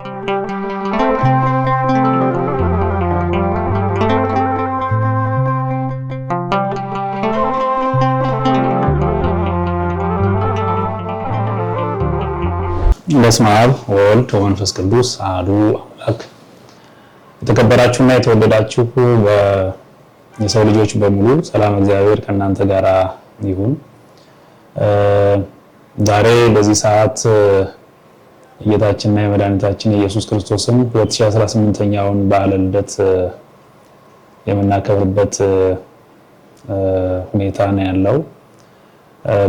በስመ አብ ወወልድ ወመንፈስ ቅዱስ አሐዱ አምላክ። የተከበራችሁና የተወደዳችሁ የሰው ልጆች በሙሉ ሰላም እግዚአብሔር ከእናንተ ጋር ይሁን። ዛሬ በዚህ ሰዓት የጌታችንና የመድኃኒታችን የኢየሱስ ክርስቶስን 2018ኛውን በዓለ ልደት የምናከብርበት ሁኔታ ነው ያለው።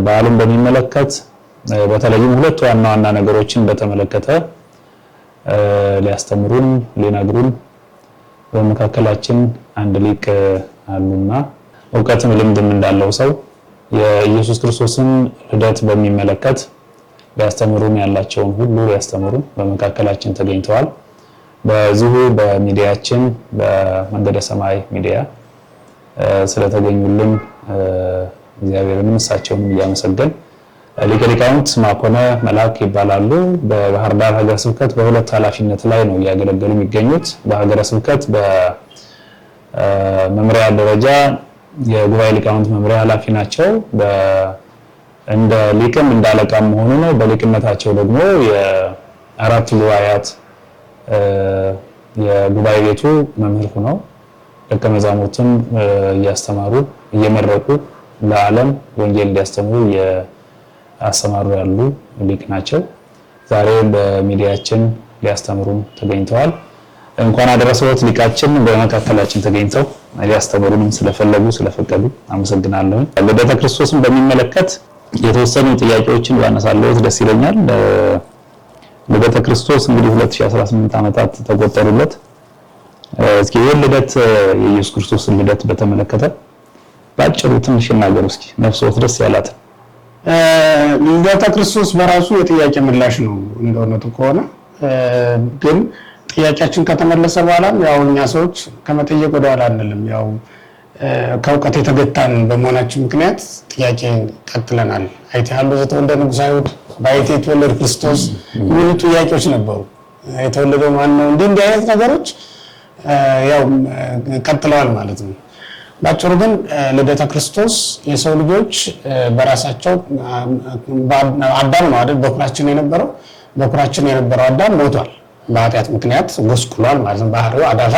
በዓሉን በሚመለከት በተለይም ሁለት ዋና ዋና ነገሮችን በተመለከተ ሊያስተምሩን ሊነግሩን በመካከላችን አንድ ሊቅ አሉና ዕውቀትም ልምድም እንዳለው ሰው የኢየሱስ ክርስቶስን ልደት በሚመለከት ሊያስተምሩን ያላቸውን ሁሉ ሊያስተምሩን በመካከላችን ተገኝተዋል። በዚሁ በሚዲያችን በመንገደ ሰማይ ሚዲያ ስለተገኙልን እግዚአብሔርን እሳቸውንም እያመሰገን ሊቀ ሊቃውንት ማኮነ መልአክ ይባላሉ። በባህር ዳር ሀገረ ስብከት በሁለት ኃላፊነት ላይ ነው እያገለገሉ የሚገኙት። በሀገረ ስብከት በመምሪያ ደረጃ የጉባኤ ሊቃውንት መምሪያ ኃላፊ ናቸው። እንደ ሊቅም እንደ አለቃም መሆኑ ነው። በሊቅነታቸው ደግሞ የአራት ጉባኤያት የጉባኤ ቤቱ መምህር ሆነው ደቀ መዛሙርትን እያስተማሩ እየመረቁ ለዓለም ወንጌል እንዲያስተምሩ አሰማሩ ያሉ ሊቅ ናቸው። ዛሬ በሚዲያችን ሊያስተምሩን ተገኝተዋል። እንኳን አደረሰዎት ሊቃችን በመካከላችን ተገኝተው ሊያስተምሩንም ስለፈቀዱ አመሰግናለሁ። ልደተ ክርስቶስን በሚመለከት የተወሰኑ ጥያቄዎችን ባነሳለሁት ደስ ይለኛል። ልደተ ክርስቶስ እንግዲህ 2018 ዓመታት ተቆጠሩለት። እስኪ ልደት የኢየሱስ ክርስቶስን ልደት በተመለከተ ባጭሩ ትንሽ ይናገሩ እስኪ ነፍስዎት ደስ ያላት። ልደተ ክርስቶስ በራሱ የጥያቄ ምላሽ ነው እንደሆነቱ ከሆነ ግን ጥያቄያችን ከተመለሰ በኋላ ያው እኛ ሰዎች ከመጠየቅ ወደ ኋላ አንልም። ያው ከእውቀት የተገታን በመሆናችን ምክንያት ጥያቄ ቀጥለናል። አይተሃሉ ዘተወልደ ንጉሠ አይሁድ በአይቴ የተወለደ ክርስቶስ ምን ጥያቄዎች ነበሩ። የተወለደው ማን ነው? እንዲህ አይነት ነገሮች ያው ቀጥለዋል ማለት ነው። ባጭሩ ግን ልደተ ክርስቶስ የሰው ልጆች በራሳቸው አዳም ነው አይደል በኩራችን የነበረው አዳም ሞቷል። በኃጢአት ምክንያት ጎስቁሏል ማለት ነው። ባህሪው አዳፋ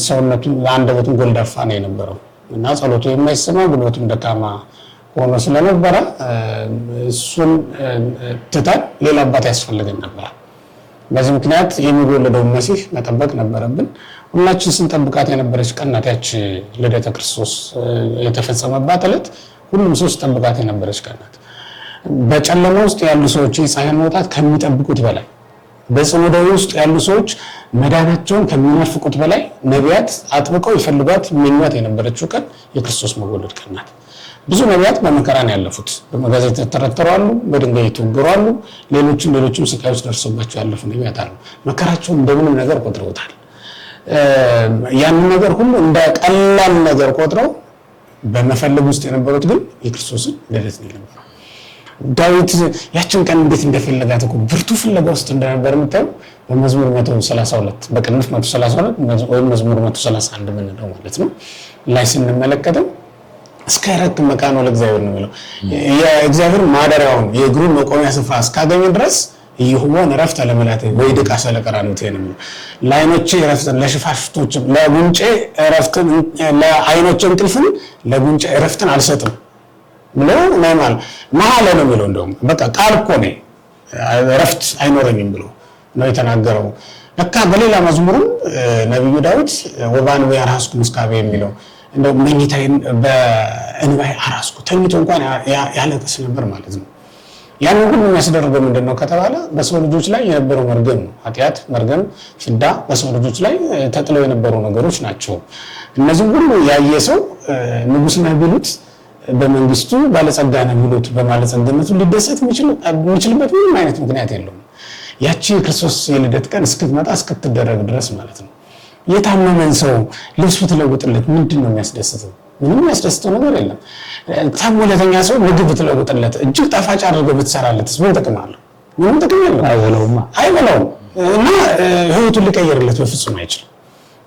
ሰውነቱ አንደበቱን ጎልዳፋ ነው የነበረው እና ጸሎቱ የማይሰማ ጉልበቱም ደካማ ሆኖ ስለነበረ እሱን ትተን ሌላ አባት ያስፈልገን ነበር። በዚህ ምክንያት የሚወለደው መሲህ መጠበቅ ነበረብን። ሁላችን ስንጠብቃት የነበረች ቀን ናት ያቺ ልደተ ክርስቶስ የተፈጸመባት ዕለት። ሁሉም ሰው ሲጠብቃት የነበረች ቀን ናት። በጨለማ ውስጥ ያሉ ሰዎች የፀሐይን መውጣት ከሚጠብቁት በላይ፣ በጽኑ ደዌ ውስጥ ያሉ ሰዎች መዳናቸውን ከሚናፍቁት በላይ ነቢያት አጥብቀው ይፈልጓት የሚሏት የነበረችው ቀን የክርስቶስ መወለድ ቀን ናት። ብዙ ነቢያት በመከራ ነው ያለፉት። በመጋዘት ተተረተሩ አሉ፣ በድንጋይ ተወገሩ አሉ፣ ሌሎችም ስቃዮች ደርሶባቸው ያለፉ ነቢያት አሉ። መከራቸውን እንደምንም ነገር ቆጥረውታል። ያንን ነገር ሁሉ እንደ ቀላል ነገር ቆጥረው በመፈለግ ውስጥ የነበሩት ግን የክርስቶስን ልደት ነው የነበረው። ዳዊት ያችን ቀን እንዴት እንደፈለጋት እኮ ብርቱ ፍለጋ ውስጥ እንደነበር የምታዩ በመዝሙር 132 በቅንፍ 132 ወይም መዝሙር 131 ምንለው ማለት ነው ላይ ስንመለከተው እስከ ረክ መካኖ ለእግዚአብሔር ነው የሚለው የእግዚአብሔር ማደሪያውን የእግሩን መቆሚያ ስፍራ እስካገኘ ድረስ ይሁን ረፍት ለመላተ ወይ ደቃ ሰለቀራኑት የነም ለዓይኖቼ ረፍትን ለሽፋሽቶች ለጉንጬ ረፍትን ለዓይኖቼ እንቅልፍን ለጉንጬ ረፍትን አልሰጥም ብሎ ማማል መሐላ ነው የሚለው። እንደውም በቃ ቃል እኮ ነው ረፍት አይኖረኝም ብሎ ነው የተናገረው። ለካ በሌላ መዝሙርም ነብዩ ዳዊት ወባን ወያራስኩ ምስካበ የሚለው እንደው መኝታዬን በእንባይ አራስኩ ተኝቶ እንኳን ያለቅስ ነበር ማለት ነው። ያን ሁሉ የሚያስደርገው ምንድነው ከተባለ በሰው ልጆች ላይ የነበረው መርገም ነው። ኃጢአት፣ መርገም፣ ፍዳ በሰው ልጆች ላይ ተጥለው የነበሩ ነገሮች ናቸው። እነዚህ ሁሉ ያየ ሰው ንጉስ ነው ቢሉት በመንግስቱ ባለጸጋ ነው ቢሉት በማለጸግነቱ ሊደሰት የሚችልበት ምንም አይነት ምክንያት የለውም። ያቺ ክርስቶስ የልደት ቀን እስክትመጣ እስክትደረግ ድረስ ማለት ነው። የታመመን ሰው ልብስ ብትለውጥለት ምንድነው የሚያስደስተው? ምንም የሚያስደስተው ነገር የለም። ታሞለተኛ ሰው ምግብ ብትለውጥለት እጅግ ጣፋጭ አድርገው ብትሰራለትስ ምን ጥቅም አለው? ምንም ጥቅም የለውም አይበላውም እና ህይወቱን ሊቀይርለት በፍጹም አይችልም።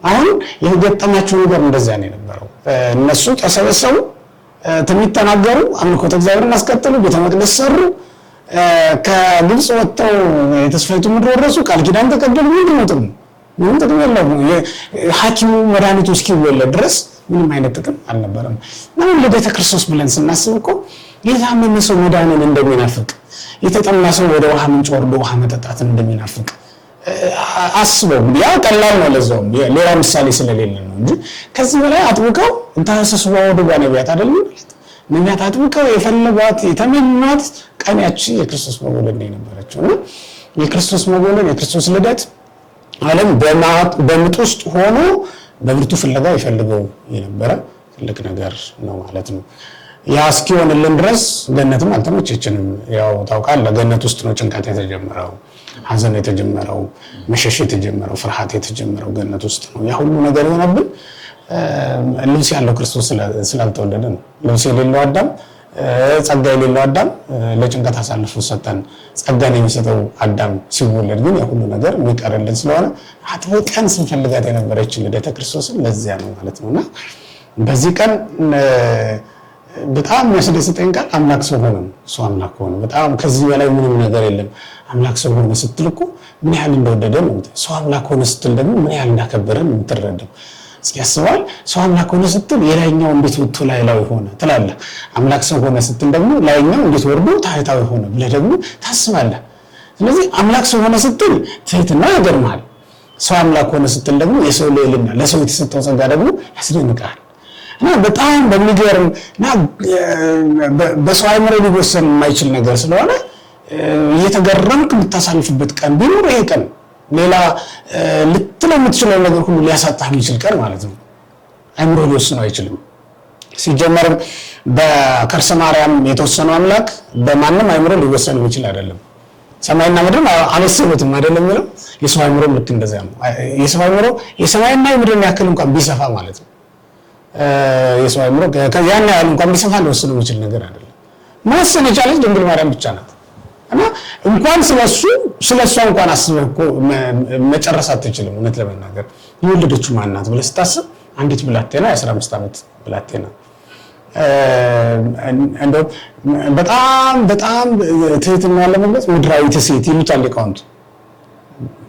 አሁን የገጠማቸው ነገር እንደዚያ ነው የነበረው። እነሱ ተሰበሰቡ፣ ትንቢት ተናገሩ፣ አምልኮተ እግዚአብሔርን አስቀጠሉ፣ ቤተ መቅደስ ሰሩ፣ ከግብፅ ወጥተው የተስፋይቱ ምድር ወረሱ፣ ቃል ኪዳን ተቀበሉ። ምንድን ነው ጥቅሙ? ምንም ጥቅም የለውም። ሐኪሙ መድኃኒቱ እስኪወለድ ድረስ ምንም አይነት ጥቅም አልነበረም። ምንም ልደተ ክርስቶስ ብለን ስናስብ እኮ የታመመ ሰው መዳንን እንደሚናፍቅ፣ የተጠማ ሰው ወደ ውሃ ምንጭ ወርዶ ውሃ መጠጣትን እንደሚናፍቅ አስበው። ያ ቀላል ነው፣ ለዛውም ሌላ ምሳሌ ስለሌለ ነው እንጂ ከዚህ በላይ አጥብቀው እንታሰስዋ ወደ ነቢያት አይደለም ማለት ነቢያት አጥብቀው የፈለጓት የተመኟት ቀን ያቺ የክርስቶስ መወለድ ነው የነበረችው። እና የክርስቶስ መወለድ የክርስቶስ ልደት ዓለም በምጥ ውስጥ ሆኖ በብርቱ ፍለጋ ይፈልገው የነበረ ትልቅ ነገር ነው ማለት ነው። ያ እስኪሆንልን ድረስ ገነትም አልተመቸችንም። ያው ታውቃለህ፣ ገነት ውስጥ ነው ጭንቀት የተጀመረው፣ ሐዘን የተጀመረው፣ መሸሽ የተጀመረው፣ ፍርሃት የተጀመረው ገነት ውስጥ ነው። ያ ሁሉ ነገር የሆነብን ልብስ ያለው ክርስቶስ ስላልተወለደ ነው። ልብስ የሌለው አዳም፣ ጸጋ የሌለው አዳም ለጭንቀት አሳልፎ ሰጠን። ጸጋን የሚሰጠው አዳም ሲወለድ ግን ያ ሁሉ ነገር የሚቀርልን ስለሆነ አጥብቀን ስንፈልጋት የነበረች ልደተ ክርስቶስን ለዚያ ነው ማለት ነውና በዚህ ቀን በጣም የሚያስደስተኝ ቃል አምላክ ሰው ሆነ ነው። እሱ አምላክ ሆነ። በጣም ከዚህ በላይ ምንም ነገር የለም። አምላክ ሰው ሆነ ስትል እኮ ምን ያህል እንደወደደ ነው። ሰው አምላክ ሆነ ስትል ደግሞ ምን ያህል እንዳከበረ ነው የምትረዳው። እስኪ ያስባል። ሰው አምላክ ሆነ ስትል የላይኛው እንዴት ወጥቶ ላይላው ሆነ ትላለህ። አምላክ ሰው ሆነ ስትል ደግሞ ላይኛው እንዴት ወርዶ ታህታዊ ሆነ ብለህ ደግሞ ታስባለህ። ስለዚህ አምላክ ሰው ሆነ ስትል ትህትና ያገርምሃል። ሰው አምላክ ሆነ ስትል ደግሞ የሰው ልዕልና፣ ለሰው የተሰጠው ጸጋ ደግሞ ያስደንቃል። እና በጣም በሚገርም እና በሰው አይምሮ ሊወሰን የማይችል ነገር ስለሆነ እየተገረምክ የምታሳልፍበት ቀን ቢኖር ይሄ ቀን ሌላ ልትለው የምትችለው ነገር ሁሉ ሊያሳጣህ የሚችል ቀን ማለት ነው። አይምሮ ሊወስነው አይችልም። ሲጀመርም በከርሰ ማርያም የተወሰነው አምላክ በማንም አይምሮ ሊወሰን የሚችል አይደለም። ሰማይና ምድር አልወሰኑትም አይደለም የሚለው የሰው አይምሮ ልክ እንደዚያ ነው። የሰው አይምሮ የሰማይና የምድርን ያክል እንኳን ቢሰፋ ማለት ነው። የሰው አይምሮ ያን ያህል እንኳን ቢሰፋ ሊወስነው የሚችል ነገር አይደለም። መወሰን የቻለች ድንግል ማርያም ብቻ ናት። እና እንኳን ስለሷ እንኳን አስበህ እኮ መጨረስ አትችልም። እውነት ለመናገር የወለደችው ማን ናት ብለህ ስታስብ አንዲት ብላቴና የ15 ዓመት ብላቴና እንደው በጣም ትህትና ያለበት ምድራዊት ሴት ይሉታል ሊቃውንት።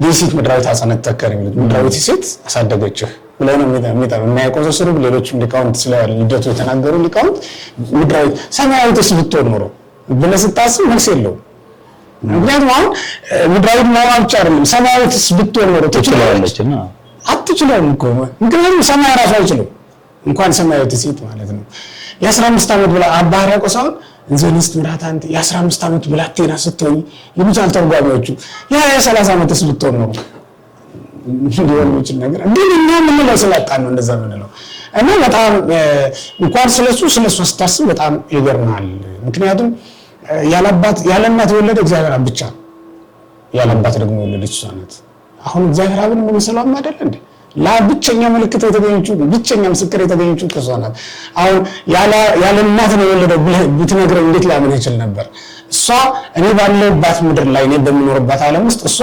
የሴት ምድራዊት አጸነት ተከር የሚሉት ምድራዊት ሴት አሳደገችህ ብለው ነው የሚያቆሰስሩ። ሌሎችም ሊቃውንት ስለ ልደቱ የተናገሩ ሊቃውንት ምድራዊት ሰማያዊትስ ብትሆን ኖሮ ብለህ ስታስብ መልስ የለውም። ምክንያቱም አሁን ምድራዊት መሆኗ ብቻ አይደለም፣ ሰማያዊትስ ብትሆን ኖሮ ትችላለች። አትችልም እኮ ምክንያቱም ሰማይ ራሱ አይችልም፣ እንኳን ሰማያዊት ሴት ማለት ነው። የ15 ዓመት ብላ አባ ሕርያቆስ አሁን እንዘንስት ምራት አንተ የ15 ዓመት ብላቴና ስትሆኝ ይሉታል ተርጓሚዎቹ። የ30 ዓመትስ ብትሆን ኖሮ እንዲሆን የሚችል ነገር ግን እኛ የምንለው ስላጣን ነው እንደዛ የምንለው። እና በጣም እንኳን ስለሱ ስታስብ በጣም ይገርማል። ምክንያቱም ያለ እናት የወለደ እግዚአብሔር አብ ብቻ ነው። ያለ አባት ደግሞ የወለደች እሷ ናት። አሁን እግዚአብሔር አብን መሰላም አይደል እንዴ? ብቸኛ ምልክት የተገኘችው ብቸኛ ምስክር የተገኘችው እሷ ናት። አሁን ያለ እናት ነው የወለደው ብትነግረኝ እንዴት ላምን ይችል ነበር? እሷ እኔ ባለሁባት ምድር ላይ እኔ በምኖርባት ዓለም ውስጥ እሷ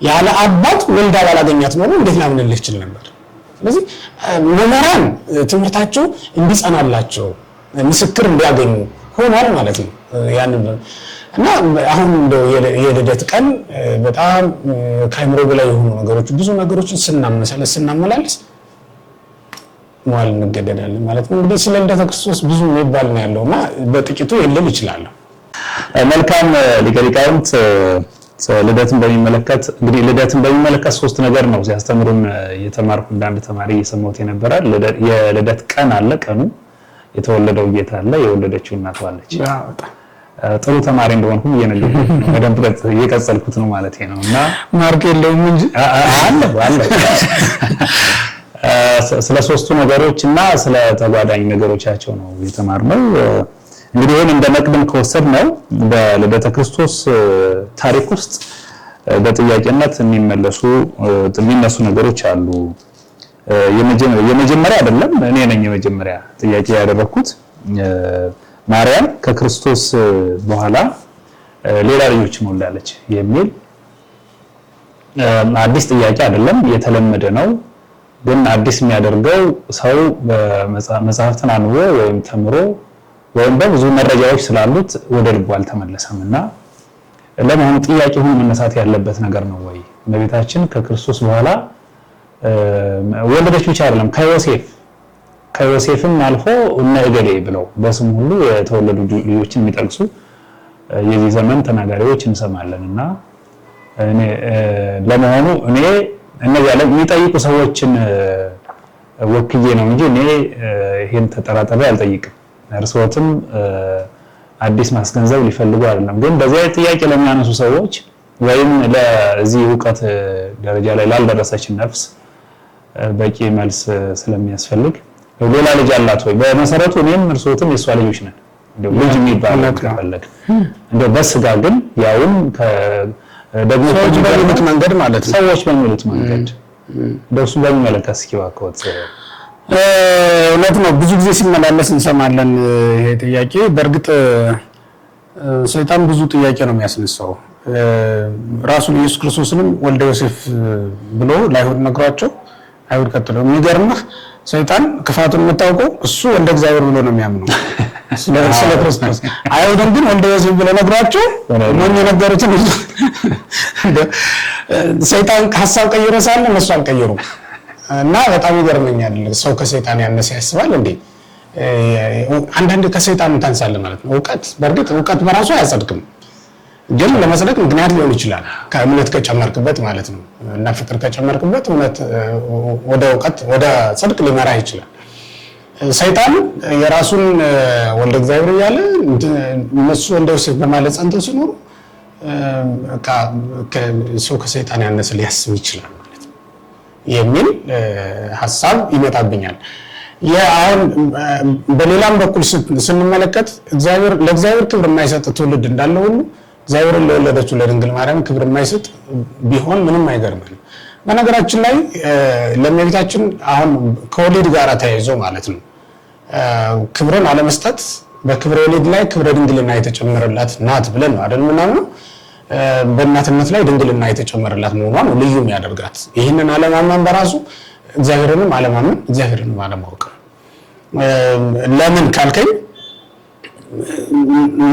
ያለ አባት ወልዳ ባላገኛት ኖሮ እንዴት ላምንልህ ይችል ነበር? ስለዚህ መምህራን ትምህርታቸው እንዲጸናላቸው ምስክር እንዲያገኙ ሆኗል ማለት ነው። ያንን እና አሁን እንደው የልደት ቀን በጣም ከአይምሮ በላይ የሆኑ ነገሮች ብዙ ነገሮችን ስናመላልስ መዋል እንገደዳለን ማለት ነው። እንግዲህ ስለ ልደተ ክርስቶስ ብዙ የሚባል ነው ያለውና በጥቂቱ የለም ይችላል። መልካም ሊቀ ሊቃውንት ልደትን በሚመለከት ሶስት ነገር ነው ሲያስተምሩን የተማርኩ እንዳንድ ተማሪ እየሰማሁት የነበረ። የልደት ቀን አለ፣ ቀኑ የተወለደው ጌታ አለ፣ የወለደችው እናቱ አለች። ጥሩ ተማሪ እንደሆንኩ እየነገርኩት ነው። በደንብ እየቀጸልኩት ነው ማለት ነው። እና ማርክ የለውም እንጂ አለ ስለ ሶስቱ ነገሮች እና ስለ ተጓዳኝ ነገሮቻቸው ነው የተማርነው። እንግዲህ ይሄን እንደ መቅድም ከወሰድነው በልደተ ክርስቶስ ታሪክ ውስጥ በጥያቄነት የሚነሱ ነገሮች አሉ። የመጀመሪያ አይደለም፣ እኔ ነኝ የመጀመሪያ ጥያቄ ያደረኩት። ማርያም ከክርስቶስ በኋላ ሌላ ልጆችን ወልዳለች የሚል አዲስ ጥያቄ አይደለም፣ የተለመደ ነው። ግን አዲስ የሚያደርገው ሰው መጽሐፍትን አንብቦ ወይም ተምሮ ወይም በብዙ መረጃዎች ስላሉት ወደ ልቡ አልተመለሰም እና ለመሆኑ ጥያቄ ሆኖ መነሳት ያለበት ነገር ነው ወይ? እመቤታችን ከክርስቶስ በኋላ ወለደች ብቻ አይደለም፣ ከዮሴፍም አልፎ እነ እገሌ ብለው በስም ሁሉ የተወለዱ ልጆችን የሚጠቅሱ የዚህ ዘመን ተናጋሪዎች እንሰማለን እና ለመሆኑ እኔ እነዚያ የሚጠይቁ ሰዎችን ወክዬ ነው እንጂ እኔ ይሄን ተጠራጥሬ አልጠይቅም። እርስዎትም አዲስ ማስገንዘብ ሊፈልጉ አይደለም። ግን በዚያ ጥያቄ ለሚያነሱ ሰዎች ወይም ለዚህ ዕውቀት ደረጃ ላይ ላልደረሰች ነፍስ በቂ መልስ ስለሚያስፈልግ ሌላ ልጅ አላት ወይ? በመሰረቱ እኔም እርስዎትም የሷ ልጆች ነን። እንደው ልጅ የሚባል ከፈለግ እንደው በስጋ ግን ያውም ደግሞ ሰዎች በሚሉት መንገድ ማለት ነው። ሰዎች በሚሉት መንገድ እንደሱ በሚመለከት እስኪ እባክዎት። እውነት ነው፣ ብዙ ጊዜ ሲመላለስ እንሰማለን ይሄ ጥያቄ። በእርግጥ ሰይጣን ብዙ ጥያቄ ነው የሚያስነሳው። ራሱን ኢየሱስ ክርስቶስንም ወልደ ዮሴፍ ብሎ ለአይሁድ ነግሯቸው፣ አይሁድ ቀጥለው የሚገርምህ ሰይጣን ክፋቱን የምታውቀው እሱ ወልደ እግዚአብሔር ብሎ ነው የሚያምነው ስለ ክርስቶስ። አይሁድን ግን ወልደ ዮሴፍ ብሎ ነግሯቸው ሞኝ የነገሩትን ሰይጣን ሐሳብ ቀይሮ ሳለ እነሱ አልቀየሩም። እና በጣም ይገርመኛል። ሰው ከሰይጣን ያነሰ ያስባል እንዴ? አንዳንድ ከሰይጣን እንታንሳለን ማለት ነው። በእርግጥ እውቀት በራሱ አያጸድቅም፣ ግን ለመጽደቅ ምክንያት ሊሆን ይችላል። ከእምነት ከጨመርክበት ማለት ነው። እና ፍቅር ከጨመርክበት እምነት ወደ እውቀት ወደ ጽድቅ ሊመራ ይችላል። ሰይጣን የራሱን ወልደ እግዚአብሔር እያለ እነሱ ወልደ ዮሴፍ በማለት ጸንተው ሲኖሩ ሰው ከሰይጣን ያነሰ ሊያስብ ይችላል ማለት ነው የሚል ሐሳብ ይመጣብኛል። አሁን በሌላም በኩል ስንመለከት ለእግዚአብሔር ክብር የማይሰጥ ትውልድ እንዳለ ሁሉ እግዚአብሔርን ለወለደችው ለድንግል ማርያም ክብር የማይሰጥ ቢሆን ምንም አይገርምም። በነገራችን ላይ ለእመቤታችን አሁን ከወሊድ ጋር ተያይዞ ማለት ነው ክብርን አለመስጠት በክብረ ወሊድ ላይ ክብረ ድንግልና የተጨመረላት ናት ብለን ነው አይደል ምናምን። በእናትነት ላይ ድንግልና የተጨመረላት መሆኗን ልዩ የሚያደርጋት ይህንን አለማመን በራሱ እግዚአብሔርንም አለማመን እግዚአብሔርንም አለማወቅ። ለምን ካልከኝ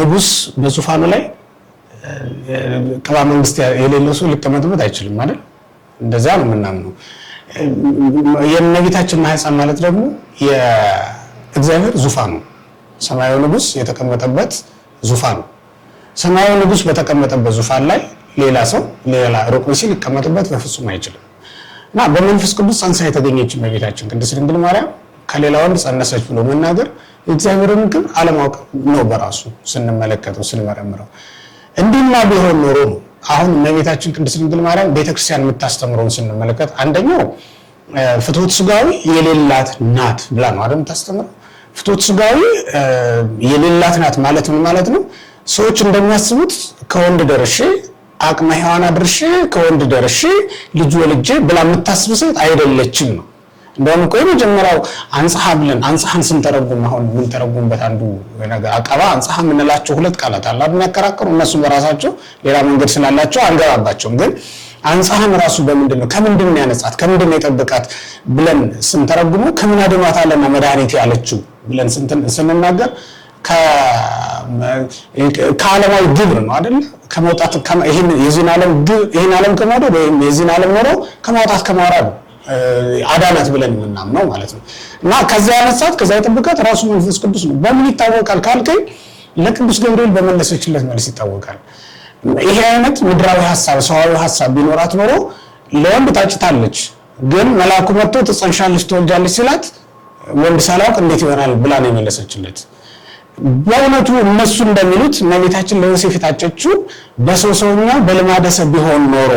ንጉስ በዙፋኑ ላይ ቅባ መንግስት የሌለው ሰው ሊቀመጥበት አይችልም አይደል? እንደዛ ነው የምናምነው። የእመቤታችን ማህፀን ማለት ደግሞ የእግዚአብሔር ዙፋኑ ሰማያዊ ንጉስ የተቀመጠበት ዙፋን ነው። ሰማያዊ ንጉስ በተቀመጠበት ዙፋን ላይ ሌላ ሰው ሌላ ሩቅ ሲል ሊቀመጥበት በፍጹም አይችልም። እና በመንፈስ ቅዱስ ጸንሳ የተገኘች እመቤታችን ቅድስት ድንግል ማርያም ከሌላ ወንድ ጸነሰች ብሎ መናገር የእግዚአብሔርን ክብር አለማወቅ ነው በራሱ ስንመለከተው ስንመረምረው። እንዲህማ ቢሆን ኖሮ ነው አሁን እመቤታችን ቅድስት ድንግል ማርያም ቤተክርስቲያን የምታስተምረውን ስንመለከት አንደኛው ፍትወት ሥጋዊ የሌላት ናት ብላ ነው አይደል የምታስተምረው። ፍትወት ሥጋዊ የሌላት ናት ማለት ምን ማለት ነው? ሰዎች እንደሚያስቡት ከወንድ ደርሼ አቅመ ሔዋን አድርሼ ከወንድ ደርሼ ልጅ ወልጄ ብላ የምታስብ ሴት አይደለችም ነው። እንደውም እኮ የመጀመሪያው አንጽሐ ብለን አንጽሐን ስንተረጉም አሁን ምን ተረጉምበት አንዱ ነገር አቀባ አንጽሐ የምንላቸው ሁለት ቃላት አለ አይደል የሚያከራክሩ እነሱ በራሳቸው ሌላ መንገድ ስላላቸው አንገባባቸውም። ግን አንጽሐን ራሱ በምንድን ነው ከምንድን ነው ያነጻት ከምንድን ነው የጠበቃት ብለን ስንተረጉሙ ከምን አድኗታልና መድኃኒት ያለችው ብለን ስንናገር ከዓለማዊ ግብር ነው አይደል ከመውጣት የዚህን ዓለም ግብር ይህን ዓለም ከመውደድ ወይም የዚህን ዓለም ኖሮ ከማውጣት ከማውረድ አዳናት ብለን የምናምነው ማለት ነው። እና ከዛ ያነሳት ከዛ የጠበቃት ራሱ መንፈስ ቅዱስ ነው። በምን ይታወቃል ካልከኝ ለቅዱስ ገብርኤል በመለሰችለት መልስ ይታወቃል። ይሄ አይነት ምድራዊ ሐሳብ ሰዋዊ ሐሳብ ቢኖራት ኖሮ ለወንድ ታጭታለች፣ ግን መልአኩ መጥቶ ትጸንሻለች ትወልጃለች ሲላት ወንድ ሳላውቅ እንዴት ይሆናል ብላ ነው የመለሰችለት። በእውነቱ እነሱ እንደሚሉት እመቤታችን ለዮሴፍ የታጨችው በሰው ሰውኛ በልማደ ሰብ ቢሆን ኖሮ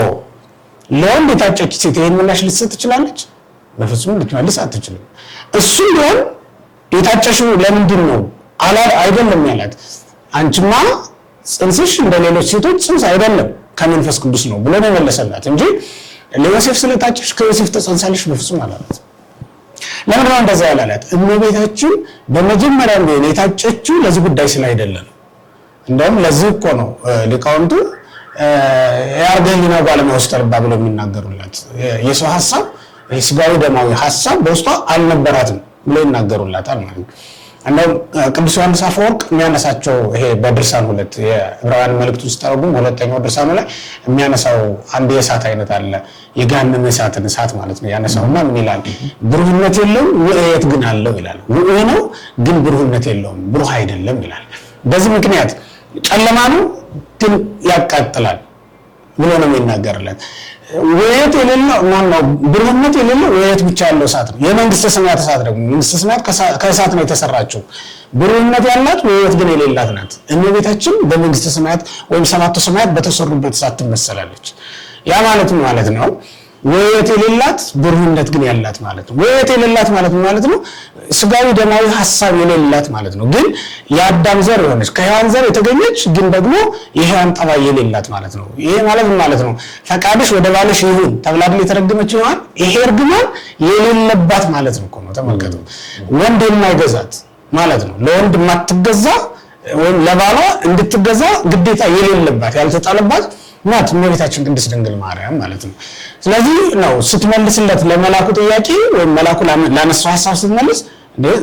ለወንድ የታጨች ሴት ይሄን ምላሽ ልትሰጥ ትችላለች? በፍጹም ልትመልስ አትችልም። እሱም ቢሆን የታጨሽው ለምንድን ነው አይደለም ያላት። አንቺማ ጽንስሽ እንደ ሌሎች ሴቶች ጽንስ አይደለም ከመንፈስ ቅዱስ ነው ብሎ ነው የመለሰላት እንጂ ለዮሴፍ ስለታጨሽ ከዮሴፍ ተጸንሳለሽ በፍጹም አላላት። ለምን ነው እንደዛ ያላላት? እመቤታችን በመጀመሪያ ቢሆን የታጨችው ለዚህ ጉዳይ ስላይደለ ነው። እንደውም ለዚህ እኮ ነው ሊቃውንቱ ያርገኝና ባለሙያ ውስጥ ተርባ ብለው የሚናገሩላት የሰው ሐሳብ የስጋዊ ደማዊ ሐሳብ በውስጧ አልነበራትም ብለው ይናገሩላታል ማለት ነው። እንደውም ቅዱስ ዮሐንስ አፈወርቅ የሚያነሳቸው ይሄ በድርሳን 2 የዕብራውያን መልእክት ውስጥ ተረጉም ሁለተኛው ድርሳኑ ላይ የሚያነሳው አንድ የእሳት አይነት አለ። የገሃነመ እሳት ማለት ነው ያነሳውና ምን ይላል? ብሩህነት የለውም ውእየት ግን አለው ይላል። ውእይ ነው ግን ብሩህነት የለውም፣ ብሩህ አይደለም ይላል። በዚህ ምክንያት ጨለማ ነው ግን ያቃጥላል ብሎ ነው የሚናገርለት። ውእየት የሌለው ማነው? ብሩህነት የሌለው ውእየት ብቻ ያለው እሳት ነው። የመንግስተ ሰማያት እሳት ደግሞ መንግስተ ሰማያት ከእሳት ነው የተሰራችው። ብሩህነት ያላት ውእየት ግን የሌላት ናት። እመቤታችን በመንግስተ ሰማያት ወይም ሰባቱ ሰማያት በተሰሩበት እሳት ትመሰላለች። ያ ማለት ነው ውእየት የሌላት ብሩህነት ግን ያላት ማለት ነው። ውእየት የሌላት ማለት ነው ስጋዊ ደማዊ ሐሳብ የሌላት ማለት ነው። ግን የአዳም ዘር የሆነች ከሔዋን ዘር የተገኘች ግን ደግሞ የሔዋን ጠባይ የሌላት ማለት ነው። ይሄ ማለት ነው ፈቃድሽ ወደ ባልሽ ይሁን ተብላ አይደል የተረገመችው ሔዋን። ይሄ እርግማን የሌለባት ማለት ነው። ተመልከቱ፣ ወንድ የማይገዛት ማለት ነው። ለወንድ የማትገዛ ወይም ለባሏ እንድትገዛ ግዴታ የሌለባት ያልተጣለባት ናት እመቤታችን ቅድስት ድንግል ማርያም ማለት ነው። ስለዚህ ነው ስትመልስለት ለመላኩ ጥያቄ ወይም መላኩ ላነሳው ሐሳብ ስትመልስ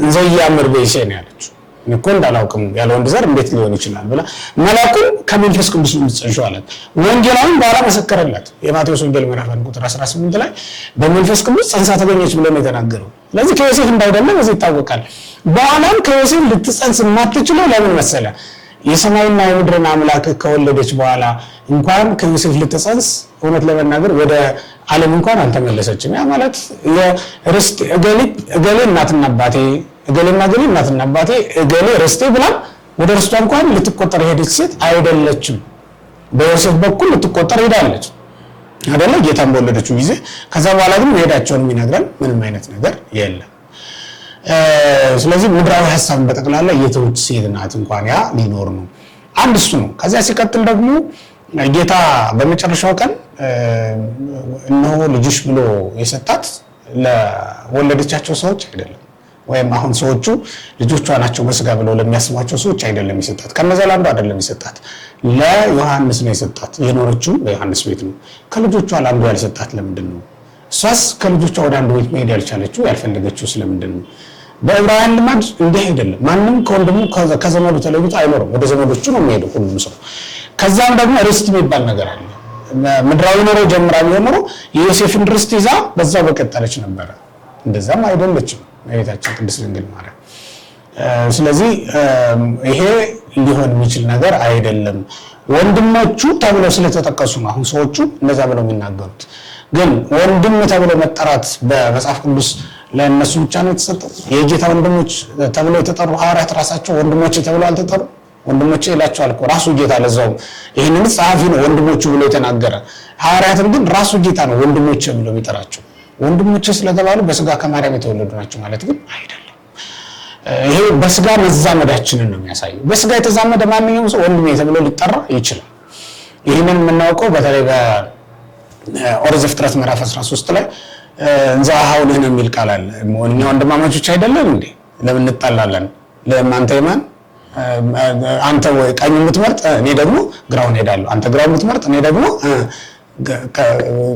እንዘያምር በይሴ ነው ያለችው። እኮ እንዳላውቅም ያለ ወንድ ዘር እንዴት ሊሆን ይችላል ብላ መላኩ ከመንፈስ ቅዱስ ነው የምትጸንሸው አላት። ወንጌላዊም በኋላ መሰከረላት። የማቴዎስ ወንጌል ምዕራፍ 1 ቁጥር 18 ላይ በመንፈስ ቅዱስ ጸንሳ ተገኘች ብሎ ነው የተናገረው። ስለዚህ ከዮሴፍ እንዳይደለ በዚህ ይታወቃል። በኋላም ከዮሴፍ ልትጸንስ የማትችለው ለምን መሰለ? የሰማይና የምድርን አምላክ ከወለደች በኋላ እንኳን ከዮሴፍ ልትጸንስ እውነት ለመናገር ወደ ዓለም እንኳን አልተመለሰችም። ያ ማለት የርስት እገሌ እናትና አባቴ እገሌና እገሌ እናትና አባቴ እገሌ ርስቴ ብላ ወደ ርስቷ እንኳን ልትቆጠር ሄደች ሴት አይደለችም። በዮሴፍ በኩል ልትቆጠር ሄዳለች አይደለ? ጌታን በወለደችው ጊዜ። ከዛ በኋላ ግን መሄዳቸውን የሚነግረን ምንም አይነት ነገር የለም። ስለዚህ ምድራዊ ሐሳብን በጠቅላላ የተውች ሴት ናት። እንኳን ያ ሊኖር ነው። አንድ እሱ ነው። ከዚያ ሲቀጥል ደግሞ ጌታ በመጨረሻው ቀን እነሆ ልጅሽ ብሎ የሰጣት ለወለደቻቸው ሰዎች አይደለም፣ ወይም አሁን ሰዎቹ ልጆቿ ናቸው በስጋ ብለው ለሚያስቧቸው ሰዎች አይደለም የሰጣት። ከነዛ ለአንዱ አይደለም የሰጣት፣ ለዮሐንስ ነው የሰጣት። የኖረችው በዮሐንስ ቤት ነው። ከልጆቿ ለአንዱ ያልሰጣት ለምንድን ነው? እሷስ ከልጆቿ ወደ አንዱ ቤት መሄድ ያልቻለችው ያልፈለገችው ስለምንድን ነው? በዕብራውያን ልማድ እንዲህ አይደለም። ማንም ከወንድሙ ከዘመዱ ተለይቶ አይኖርም። ወደ ዘመዶቹ ነው የሚሄደው ሁሉም ሰው። ከዛም ደግሞ ርስት የሚባል ነገር አለ። ምድራዊ ኑሮ ጀምራ ቢሆን ኖሮ የዮሴፍን ርስት ይዛ በዛው በቀጠለች ነበረ። እንደዛም አይደለችም እመቤታችን ቅድስት ድንግል ማርያም። ስለዚህ ይሄ ሊሆን የሚችል ነገር አይደለም። ወንድሞቹ ተብለው ስለተጠቀሱ ነው አሁን ሰዎቹ እንደዛ ብለው የሚናገሩት። ግን ወንድም ተብሎ መጠራት በመጽሐፍ ቅዱስ ለእነሱ ብቻ ነው የተሰጠው። የጌታ ወንድሞች ተብለው የተጠሩ ሐዋርያት ራሳቸው ወንድሞቼ ተብለው አልተጠሩ? ወንድሞቼ ይላቸዋል እኮ ራሱ ጌታ። ለዛውም ይህንን ጸሐፊ ነው ወንድሞቹ ብሎ የተናገረ። ሐዋርያትን ግን ራሱ ጌታ ነው ወንድሞቼ ብሎ የሚጠራቸው። ወንድሞቼ ስለተባሉ በስጋ ከማርያም የተወለዱ ናቸው ማለት ግን አይደለም። ይሄ በስጋ መዛመዳችንን ነው የሚያሳየው። በስጋ የተዛመደ ማንኛውም ሰው ወንድሜ ተብሎ ሊጠራ ይችላል። ይህንን የምናውቀው በተለይ በኦሪት ዘፍጥረት ምዕራፍ 13 ላይ እንዛ ሐውልህ ነው የሚል ቃል አለ። እኛ ወንድማማቾች አይደለም እንዴ? ለምን እንጣላለን? ለማንተ የማን አንተ ወይ ቀኝ የምትመርጥ እኔ ደግሞ ግራውን ሄዳለሁ፣ አንተ ግራውን የምትመርጥ እኔ ደግሞ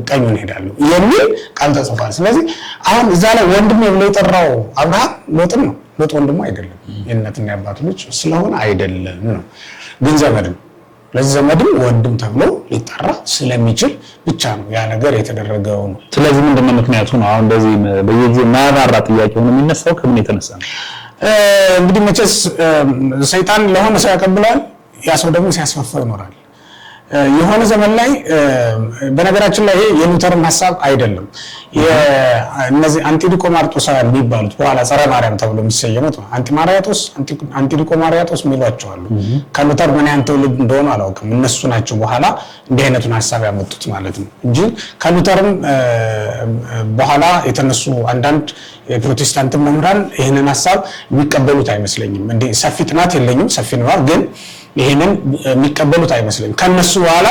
ቀኙን ሄዳለሁ የሚል ቃል ተጽፏል። ስለዚህ አሁን እዛ ላይ ወንድም ብሎ የጠራው አብርሃም ሎጥን ነው። ሎጥ ወንድሙ አይደለም፣ የእናትና የአባቱ ልጅ ስለሆነ አይደለም ነው፣ ግን ዘመድ ነው። ለዚህ ዘመድም ወንድም ተብሎ ሊጠራ ስለሚችል ብቻ ነው ያ ነገር የተደረገው ነው። ስለዚህ ምንድነው ምክንያቱ ነው? አሁን እንደዚህ በየጊዜው ማያባራ ጥያቄ ሆኖ የሚነሳው ከምን የተነሳ ነው? እንግዲህ መቼስ ሰይጣን ለሆነ ሰው ያቀብለዋል፣ ያ ሰው ደግሞ ሲያስፋፋው ይኖራል። የሆነ ዘመን ላይ በነገራችን ላይ ይሄ የሉተርን ሐሳብ አይደለም። እነዚህ አንቲዲቆማርጦሳውያን የሚባሉት በኋላ ጸረ ማርያም ተብሎ የሚሰየሙት ነው። አንቲዲቆማርያጦስ የሚሏቸው አሉ። ከሉተር ምን ያህል ትውልድ እንደሆኑ አላውቅም። እነሱ ናቸው በኋላ እንዲህ አይነቱን ሐሳብ ያመጡት ማለት ነው እንጂ ከሉተርም በኋላ የተነሱ አንዳንድ የፕሮቴስታንት መምህራን ይህንን ሐሳብ የሚቀበሉት አይመስለኝም። እንዲህ ሰፊ ጥናት የለኝም፣ ሰፊ ንባብ ግን ይሄንን የሚቀበሉት አይመስልም። ከነሱ በኋላ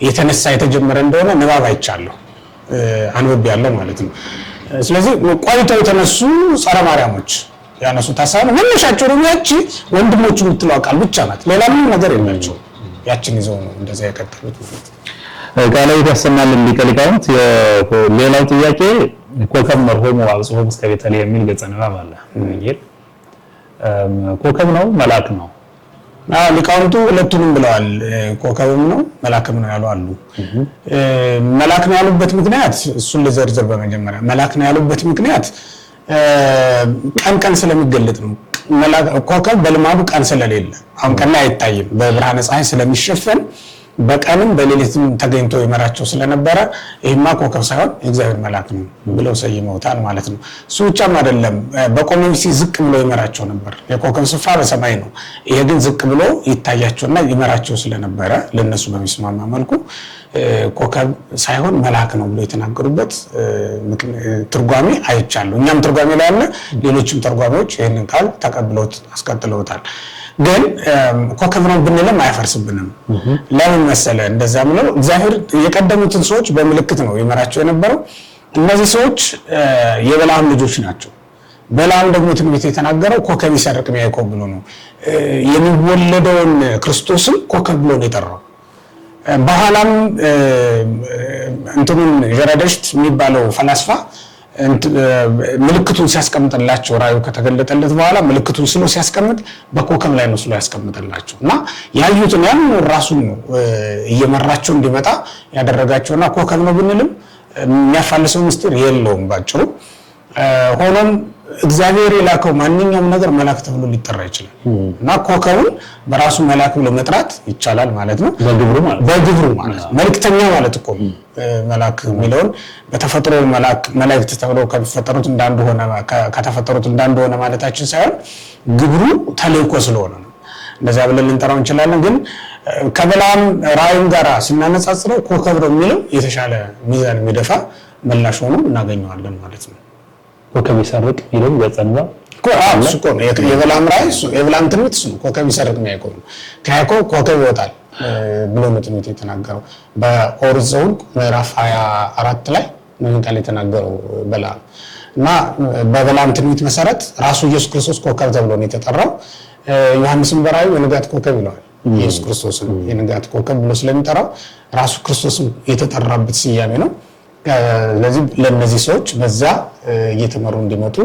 የተነሳ የተጀመረ እንደሆነ ንባብ አይቻለሁ፣ አንብቤያለሁ ማለት ነው። ስለዚህ ቆይተው የተነሱ ጸረ ማርያሞች ያነሱት ሐሳብ ነው። መነሻቸው ደግሞ ያቺ ወንድሞቹ የምትለው ቃል ብቻ ናት። ሌላ ምንም ነገር የላቸው። ያችን ይዘው ነው እንደዛ የቀጠሉት ማለት ነው። ቃለ ያሰማልን ሊቀ ሊቃውንት። ሌላው ጥያቄ ኮከብ መርሆሙ ወአብጽሖሙ እስከ ቤተልሔም የሚል ገጸ ንባብ አለ። ኮከብ ነው መልአክ ነው? ሊቃውንቱ ሁለቱንም ብለዋል። ኮከብም ነው መልአክም ነው ያሉ አሉ። መልአክ ነው ያሉበት ምክንያት እሱን ልዘርዝር። በመጀመሪያ መልአክ ነው ያሉበት ምክንያት ቀን ስለሚገለጥ ነው። ኮከብ በልማዱ ቀን ስለሌለ አሁን ቀን ላይ አይታይም፣ በብርሃነ ፀሐይ ስለሚሸፈን በቀንም በሌሊትም ተገኝቶ ይመራቸው ስለነበረ ይሄማ ኮከብ ሳይሆን የእግዚአብሔር መልአክ ነው ብለው ሰይመውታል ማለት ነው። እሱ ብቻም አይደለም፣ በቆመው ዝቅ ብሎ ይመራቸው ነበር። የኮከብ ስፍራ በሰማይ ነው። ይሄ ግን ዝቅ ብሎ ይታያቸውና ይመራቸው ስለነበረ ለነሱ በሚስማማ መልኩ ኮከብ ሳይሆን መልአክ ነው ብሎ የተናገሩበት ትርጓሜ አይቻለሁ። እኛም ትርጓሜ ላይ አለ፣ ሌሎችም ተርጓሚዎች ይሄንን ቃል ተቀብለውት አስቀጥለውታል። ግን ኮከብ ነው ብንልም አያፈርስብንም። ለምን መሰለ እንደዛ ብለው እግዚአብሔር የቀደሙትን ሰዎች በምልክት ነው ይመራቸው የነበረው። እነዚህ ሰዎች የበለዓም ልጆች ናቸው። በለዓም ደግሞ ትንቢት የተናገረው ኮከብ ይሰርቅ ያዕቆብ ብሎ ነው። የሚወለደውን ክርስቶስን ኮከብ ብሎ ነው የጠራው። በኋላም እንትኑን ጀረደሽት የሚባለው ፈላስፋ ምልክቱን ሲያስቀምጥላቸው ራዩ ከተገለጠለት በኋላ ምልክቱን ስሎ ሲያስቀምጥ በኮከብ ላይ ነው ስሎ ያስቀምጥላቸው እና ያዩትን ያን ራሱን ነው እየመራቸው እንዲመጣ ያደረጋቸውና ኮከብ ነው ብንልም የሚያፋልሰው ምስጢር የለውም ባጭሩ። ሆኖም እግዚአብሔር የላከው ማንኛውም ነገር መልአክ ተብሎ ሊጠራ ይችላል እና ኮከቡን በራሱ መልአክ ብሎ መጥራት ይቻላል ማለት ነው። በግብሩ ማለት መልእክተኛ ማለት እኮ መልአክ የሚለውን በተፈጥሮ መላእክት ተብለው ከተፈጠሩት እንዳንዱ ሆነ ማለታችን ሳይሆን ግብሩ ተልእኮ ስለሆነ ነው እንደዛ ብለን ልንጠራው እንችላለን። ግን ከበለዓም ራእይም ጋር ስናነጻጽረው ኮከብ ነው የሚለው የተሻለ ሚዛን የሚደፋ ምላሽ ሆኖ እናገኘዋለን ማለት ነው። ኮከብ ይሰርቅ የሚለው ገጸ ንባብ እሱ እኮ ነው የበለዓም ራእይ፣ የበለዓም ትንቢት እሱ ነው። ኮከብ ይሰርቅ ያዕቆብ ነው። ከያዕቆብ ኮከብ ይወጣል ብሎ ነው ትንቢት የተናገረው። በኦሪት ዘኍልቍ ምዕራፍ 24 ላይ ምን ቃል የተናገረው በለዓም እና በበለዓም ትንቢት መሰረት ራሱ ኢየሱስ ክርስቶስ ኮከብ ተብሎ ነው የተጠራው። ዮሐንስም በራእዩ የንጋት ኮከብ ይለዋል። ኢየሱስ ክርስቶስን የንጋት ኮከብ ብሎ ስለሚጠራው ራሱ ክርስቶስን የተጠራበት ስያሜ ነው። ስለዚህ ለነዚህ ሰዎች በዛ እየተመሩ እንዲመጡ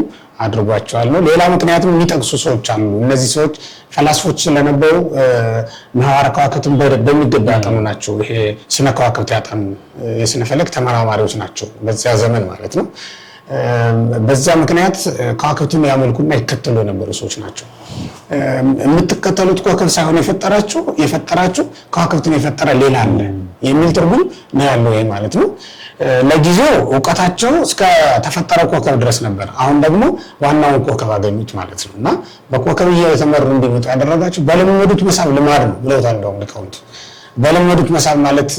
አድርጓቸዋል ነው። ሌላ ምክንያቱም የሚጠቅሱ ሰዎች አሉ። እነዚህ ሰዎች ፈላስፎች ስለነበሩ ምህዋረ ከዋክብትን በሚገባ ያጠኑ ናቸው። ይሄ ስነ ከዋክብት ያጠኑ የስነ ፈለክ ተመራማሪዎች ናቸው በዚያ ዘመን ማለት ነው። በዛ ምክንያት ከዋክብትን ያመልኩና ይከተሉ የነበሩ ሰዎች ናቸው። የምትከተሉት ኮከብ ሳይሆን የፈጠራችሁ ከዋክብትን የፈጠረ ሌላ አለ የሚል ትርጉም ነው ያለው ይሄ ማለት ነው። ለጊዜው ዕውቀታቸው እስከ ተፈጠረው ኮከብ ድረስ ነበር። አሁን ደግሞ ዋናውን ኮከብ አገኙት ማለት ነው እና በኮከብ እየተመሩ እንዲመጡ ያደረጋቸው በለመዱት መሳብ ልማድ ነው ብለውታል። እንደውም ሊቃውንቱ በለመዱት መሳብ ማለት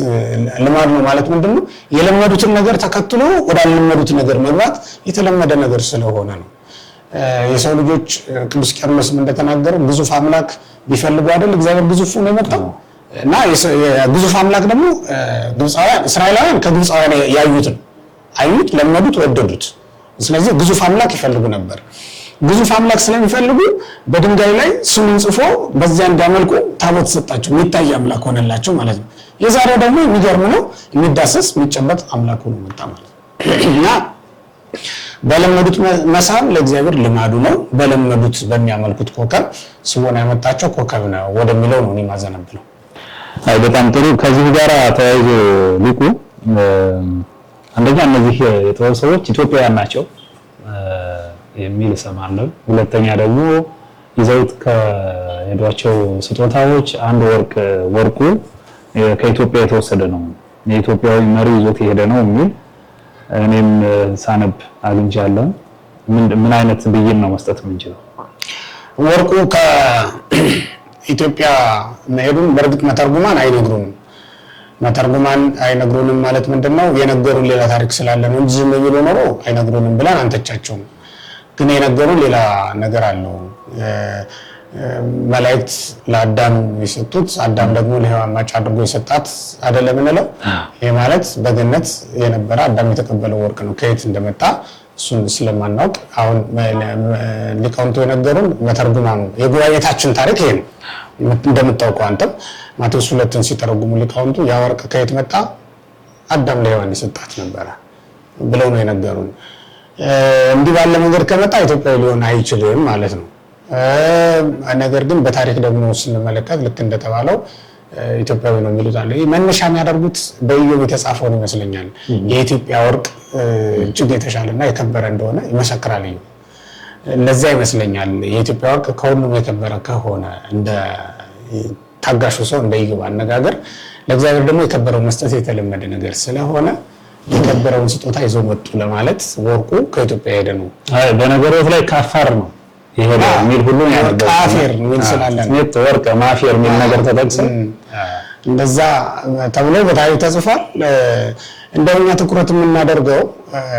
ልማድ ነው ማለት ምንድነው? የለመዱትን ነገር ተከትሎ ወዳልለመዱት ነገር መግባት የተለመደ ነገር ስለሆነ ነው። የሰው ልጆች ቅዱስ ቄርሎስም እንደተናገረው ግዙፍ አምላክ ቢፈልጉ አይደል እግዚአብሔር ግዙፍ ነው የመጣው እና ግዙፍ አምላክ ደግሞ ግብፃውያን እስራኤላውያን ከግብፃውያን ያዩትን አዩት፣ ለመዱት፣ ወደዱት። ስለዚህ ግዙፍ አምላክ ይፈልጉ ነበር። ግዙፍ አምላክ ስለሚፈልጉ በድንጋይ ላይ ስሙን ጽፎ በዚያ እንዲያመልኩ ታቦት ሰጣቸው። የሚታይ አምላክ ሆነላቸው ማለት ነው። የዛሬው ደግሞ የሚገርም ነው። የሚዳሰስ የሚጨበጥ አምላክ ሆኖ መጣ ማለት ነው እና በለመዱት መሳብ ለእግዚአብሔር ልማዱ ነው። በለመዱት በሚያመልኩት ኮከብ ስቦና ያመጣቸው ኮከብ ነው ወደሚለው ነው ማዘነብለው። አይ በጣም ጥሩ። ከዚህ ጋር ተያይዞ ሊቁ አንደኛ እነዚህ የጥበብ ሰዎች ኢትዮጵያውያን ናቸው የሚል እሰማለሁ። ሁለተኛ ደግሞ ይዘውት ከሄዷቸው ስጦታዎች አንድ ወርቁ ከኢትዮጵያ የተወሰደ ነው፣ የኢትዮጵያዊ መሪ ይዞት የሄደ ነው የሚል እኔም ሳነብ አግኝቻለሁ። ምን አይነት ብይን ነው መስጠት የምንችለው? ወርቁ ከኢትዮጵያ መሄዱን በእርግጥ መተርጉማን አይነግሩንም ማለት ምንድነው? የነገሩን ሌላ ታሪክ ስላለ ነው እንጂ ዝም ብሎ ኖሮ አይነግሩንም ብለን አንተቻቸውም። ግን የነገሩን ሌላ ነገር አለው። መላእክት ለአዳም የሰጡት አዳም ደግሞ ለሔዋን ማጭ አድርጎ የሰጣት አይደለም እንለው። ይሄ ማለት በገነት የነበረ አዳም የተቀበለው ወርቅ ነው። ከየት እንደመጣ እሱን ስለማናውቅ አሁን ሊቃውንቱ የነገሩን መተርጉማኑ የጉባኤታችን ታሪክ ይሄ ነው። እንደምታውቀው አንተም ማቴዎስ 2ን ሲተረጉሙ ሊቃውንቱ ያ ወርቅ ከየት መጣ? አዳም ለሔዋን የሰጣት ነበረ ብለው ነው የነገሩን። እንዲህ ባለ መንገድ ከመጣ ኢትዮጵያዊ ሊሆን አይችልም ማለት ነው። ነገር ግን በታሪክ ደግሞ ስንመለከት ልክ እንደተባለው ኢትዮጵያዊ ነው የሚሉት አለ። መነሻ የሚያደርጉት በኢዮብ የተጻፈውን ይመስለኛል። የኢትዮጵያ ወርቅ እጅግ የተሻለና የከበረ እንደሆነ ይመሰክራል ኢዮብ። ለዚያ ይመስለኛል የኢትዮጵያ ወርቅ ከሁሉም የከበረ ከሆነ እንደ ታጋሹ ሰው እንደ ኢዮብ አነጋገር ለእግዚአብሔር ደግሞ የከበረውን መስጠት የተለመደ ነገር ስለሆነ የከበረውን ስጦታ ይዞ መጡ ለማለት ወርቁ ከኢትዮጵያ ሄደ ነው። በነገሮች ላይ ካፋር ነው ይሄ የሚል ሁሉ ያደርጋል። ካፊር ምን ስላለን ስሜት ወርቅ ማፊር የሚል ነገር ተጠቅሰን እንደዛ ተብሎ በታሪክ ተጽፏል። እንደኛ ትኩረት የምናደርገው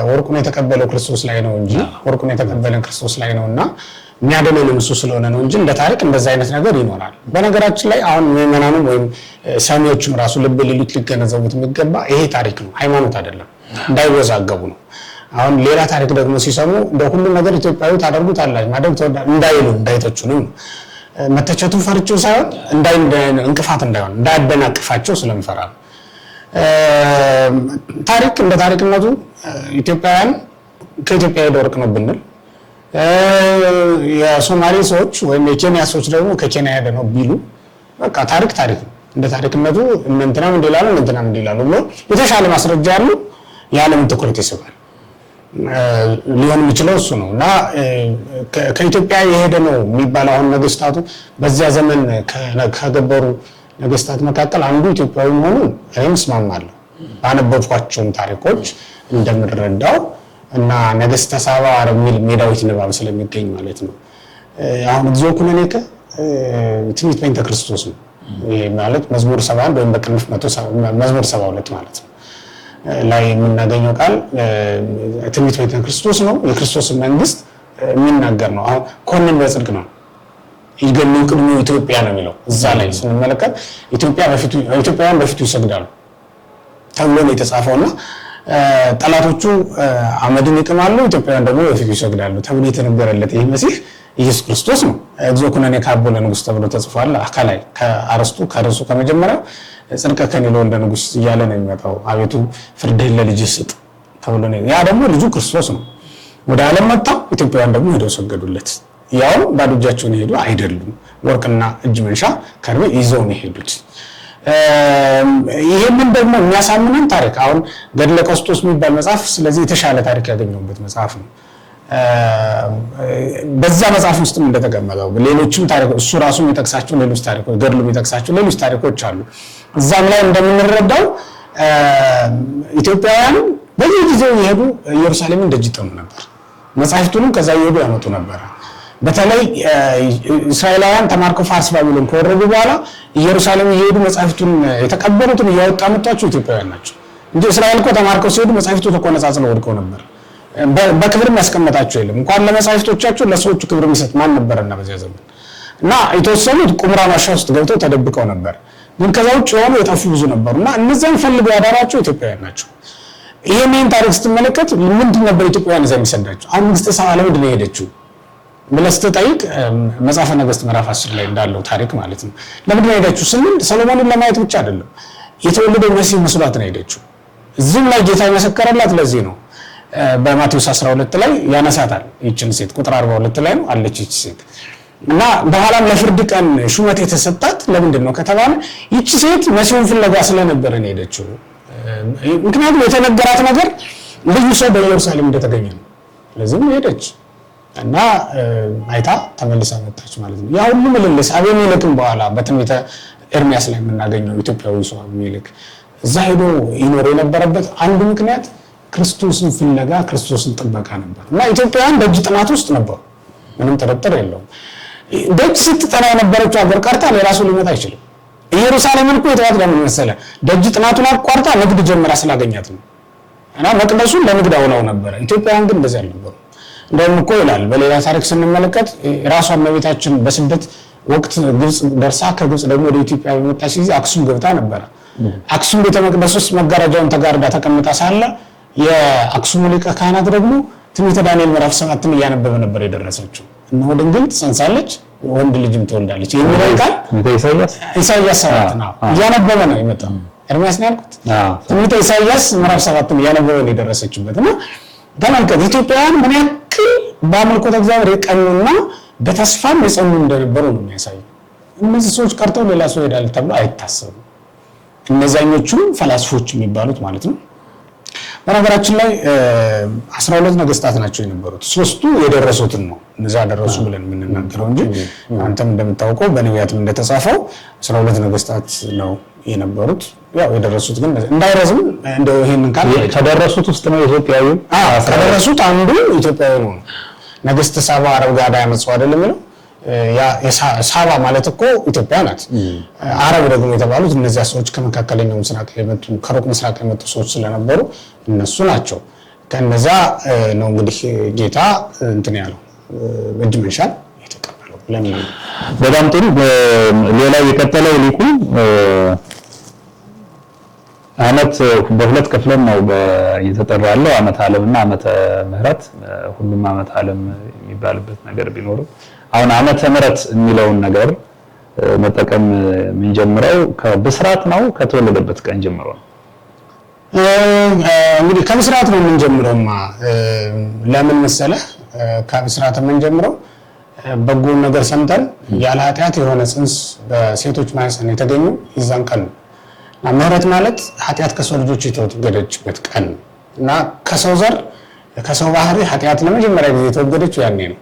ወርቁን የተቀበለው ክርስቶስ ላይ ነው እንጂ ወርቁን የተቀበለን ክርስቶስ ላይ ነውና የሚያደለልን እሱ ስለሆነ ነው እንጂ እንደ ታሪክ እንደዛ አይነት ነገር ይኖራል። በነገራችን ላይ አሁን ምዕመናኑም ወይም ሰሚዎችም ራሱ ልብ ሊሉት ሊገነዘቡት የሚገባ ይሄ ታሪክ ነው፣ ሃይማኖት አይደለም። እንዳይወዛገቡ ነው። አሁን ሌላ ታሪክ ደግሞ ሲሰሙ እንደ ሁሉ ነገር ኢትዮጵያዊ ታደርጉታላችሁ ማድረግ ተወዳጅ እንዳይሉ እንዳይተቹንም መተቸቱን ፈርቼው ሳይሆን እንቅፋት እንዳይሆን እንዳያደናቅፋቸው ስለምፈራ ነው። ታሪክ እንደ ታሪክነቱ ኢትዮጵያውያን ከኢትዮጵያ ሄደ ወርቅ ነው ብንል የሶማሌ ሰዎች ወይም የኬንያ ሰዎች ደግሞ ከኬንያ ሄደ ነው ቢሉ በቃ ታሪክ ታሪክ ነው። እንደ ታሪክነቱ እንትናም እንዲላሉ እንትናም እንዲላሉ ብሎ የተሻለ ማስረጃ ያሉ የዓለምን ትኩረት ይስባል። ሊሆን የሚችለው እሱ ነው እና ከኢትዮጵያ የሄደ ነው የሚባለው አሁን ነገስታቱ በዚያ ዘመን ከገበሩ ነገስታት መካከል አንዱ ኢትዮጵያዊ መሆኑን እኔም እስማማለሁ። ባነበብኳቸውም ታሪኮች እንደምንረዳው እና ነገስተ ሳባ የሚል ሜዳዊት ንባብ ስለሚገኝ ማለት ነው። አሁን እግዚኦ ኩነኔከ ትንቢተ በእንተ ክርስቶስ ነው። ይሄ ማለት መዝሙር 71 ወይም በቅንፍ 100 መዝሙር 72 ማለት ነው ላይ የምናገኘው ቃል ትንቢተ በእንተ ክርስቶስ ነው። የክርስቶስን መንግስት የሚናገር ነው። አሁን ኮንን በጽድቅ ነው ይገኙ ቅድሞ ኢትዮጵያ ነው የሚለው እዛ ላይ ስንመለከት ኢትዮጵያውያን በፊቱ ይሰግዳሉ ተብሎ ነው የተጻፈውና ጠላቶቹ አመድን ይቅማሉ፣ ኢትዮጵያውያን ደግሞ በፊቱ ይሰግዳሉ ተብሎ የተነገረለት ይህ መሲህ ኢየሱስ ክርስቶስ ነው። እግዚኦ ኩነኔከ አቦ ለንጉስ ተብሎ ተጽፏል። አካላይ ከአርስቱ ከርሱ ከመጀመሪያው ጽድቀ ከኔ ለወልደ ንጉስ እያለ ነው የሚመጣው። አቤቱ ፍርድህን ለልጅህ ስጥ ተብሎ ነው። ያ ደግሞ ልጁ ክርስቶስ ነው። ወደ ዓለም መጣ፣ ኢትዮጵያውያን ደግሞ ሄደው ሰገዱለት። ያው ባዶ እጃቸውን ሄዱ አይደሉም፣ ወርቅና እጅ መንሻ ከርቤ ይዘው ነው ሄዱት። ይሄንን ደግሞ የሚያሳምነን ታሪክ አሁን ገድለ ቀውስጦስ የሚባል መጽሐፍ ስለዚህ የተሻለ ታሪክ ያገኘሁበት መጽሐፍ ነው። በዛ መጽሐፍ ውስጥም እንደተቀመጠው ሌሎችም ታሪኮች እሱ ራሱ የሚጠቅሳቸው ሌሎች ታሪኮች ገድሉ የሚጠቅሳቸው ሌሎች ታሪኮች አሉ። እዛም ላይ እንደምንረዳው ኢትዮጵያውያን በየጊዜው የሄዱ ኢየሩሳሌምን ደጅ ይጠኑ ነበር። መጽሐፍቱንም ከዛ ይሄዱ ያመጡ ነበር። በተለይ እስራኤላውያን ተማርከው ፋርስ ባቢሎን ከወረዱ በኋላ ኢየሩሳሌም ይሄዱ መጽሐፍቱን የተቀበሉትን እያወጣ መጣቸው ኢትዮጵያውያን ናቸው እንጂ እስራኤል እኮ ተማርከው ሲሄዱ መጽሐፍቱ ተቆነጻጽለው ወድቀው ነበር። በክብርም ያስቀመጣቸው የለም። እንኳን ለመጽሐፍቶቻቸው ለሰዎቹ ክብር የሚሰጥ ማን ነበርና በዚያ ዘመን እና የተወሰኑት ቁምራን ዋሻ ውስጥ ገብተው ተደብቀው ነበር። ግን ከዛ ውጭ የሆኑ የጠፉ ብዙ ነበሩና እነዚያን ፈልገው ያዳራቸው ኢትዮጵያውያን ናቸው። ይሄንን ታሪክ ስትመለከት ምንድን ነበር ኢትዮጵያውያን እዛ የሚሰዳቸው? አሁን ንግስተ ሳባ ለምንድን ነው የሄደችው ብለህ ስትጠይቅ መጽሐፈ ነገሥት ምዕራፍ 10 ላይ እንዳለው ታሪክ ማለት ነው። ለምንድን ነው የሄደችው ስንል ሰሎሞንን ለማየት ብቻ አይደለም፣ የተወለደው መሲህ መስሏት ነው የሄደችው። እዚህም ላይ ጌታ የመሰከረላት ለዚህ ነው። በማቴዎስ 12 ላይ ያነሳታል ይችን ሴት ቁጥር 42 ላይ ነው አለች ይች ሴት እና በኋላም ለፍርድ ቀን ሹመት የተሰጣት ለምንድን ነው ከተባለ ይች ሴት መሲሁን ፍለጋ ስለነበረ ነው የሄደችው። ምክንያቱም የተነገራት ነገር ልዩ ሰው በኢየሩሳሌም እንደተገኘ ነው። ለዚህም ሄደች እና አይታ ተመልሳ መጣች ማለት ነው። ያ ሁሉ ምልልስ አቤሜሌክም በኋላ በትንቢተ ኤርምያስ ላይ የምናገኘው ኢትዮጵያዊ ሰው አቤሜሌክ እዛ ሄዶ ይኖር የነበረበት አንዱ ምክንያት ክርስቶስን ፍለጋ ክርስቶስን ጥበቃ ነበር እና ኢትዮጵያውያን ደጅ ጥናት ውስጥ ነበሩ። ምንም ጥርጥር የለውም። ደጅ ስትጠና የነበረችው ሀገር ቀርታ ሌላ ሰው ሊመጣ አይችልም። ኢየሩሳሌምን እኮ የተዋት ለምን መሰለህ? ደጅ ጥናቱን አቋርጣ ንግድ ጀምራ ስላገኛት ነው እና መቅደሱን ለንግድ አውላው ነበረ። ኢትዮጵያውያን ግን እንደዚህ አልነበሩ። እንደውም እኮ ይላል በሌላ ታሪክ ስንመለከት ራሷን እመቤታችን በስደት ወቅት ግብጽ ደርሳ ከግብጽ ደግሞ ወደ ኢትዮጵያ በመጣች ጊዜ አክሱም ገብታ ነበረ። አክሱም ቤተ መቅደስ ውስጥ መጋረጃውን ተጋርዳ ተቀምጣ ሳለ የአክሱም ሊቀ ካህናት ደግሞ ትንቢተ ዳንኤል ምዕራፍ 7 እያነበበ ነበር የደረሰችው። እነሆ ድንግል ትጸንሳለች ወንድ ልጅም ትወልዳለች የሚለው ቃል ኢሳይያስ 7 ነው እያነበበ ነው የመጣው። ኤርምያስ ነው ያልኩት። ትንቢተ ኢሳይያስ ምዕራፍ 7 እያነበበ ነው የደረሰችበት እና ተመልከት ኢትዮጵያውያን ምን ያክል በአምልኮተ እግዚአብሔር የቀኑና በተስፋም የጸኑ እንደነበሩ ነው የሚያሳየው። እነዚህ ሰዎች ቀርተው ሌላ ሰው ይሄዳል ተብሎ አይታሰብም። እነዛኞቹ ፈላስፎች የሚባሉት ማለት ነው። በነገራችን ላይ 12 ነገስታት ናቸው የነበሩት። 3ቱ የደረሱትን ነው እነዛ ደረሱ ብለን የምንናገረው እንጂ አንተም እንደምታውቀው በነቢያትም እንደተጻፈው 12 ነገስታት ነው የነበሩት። ያው የደረሱት ግን እንዳይረዝም እንደው ይሄንን ካል ከደረሱት ውስጥ ነው ኢትዮጵያዊ ከደረሱት አንዱ ኢትዮጵያዊ ነው። ነገስት ሳባ አረብ ጋር ያመጣው አይደለም ነው ሳባ ማለት እኮ ኢትዮጵያ ናት። አረብ ደግሞ የተባሉት እነዚያ ሰዎች ከመካከለኛው ምስራቅ የመጡ ከሩቅ ምስራቅ የመጡ ሰዎች ስለነበሩ እነሱ ናቸው። ከነዛ ነው እንግዲህ ጌታ እንትን ያለው እጅ መንሻል የተቀበለው ብለን በጣም ጥሩ። ሌላው የቀጠለው ሊቁ ዓመት በሁለት ከፍለን ነው እየተጠራ ያለው ዓመተ ዓለምና ዓመተ ምህረት። ሁሉም ዓመተ ዓለም የሚባልበት ነገር ቢኖርም አሁን ዓመተ ምህረት የሚለውን ነገር መጠቀም የምንጀምረው ከብስራት ነው ከተወለደበት ቀን ጀምሮ ነው? እንግዲህ ከብስራት ነው የምንጀምረውማ። ለምን መሰለህ? ከብስራት የምንጀምረው በጎ ነገር ሰምተን ያለ ኃጢአት የሆነ ጽንስ በሴቶች ማህፀን የተገኘው ይዛን ቀን ነው። ምህረት ማለት ኃጢአት ከሰው ልጆች የተወገደችበት ቀን እና ከሰው ዘር ከሰው ባህሪ ኃጢአት ለመጀመሪያ ጊዜ የተወገደችው ያኔ ነው።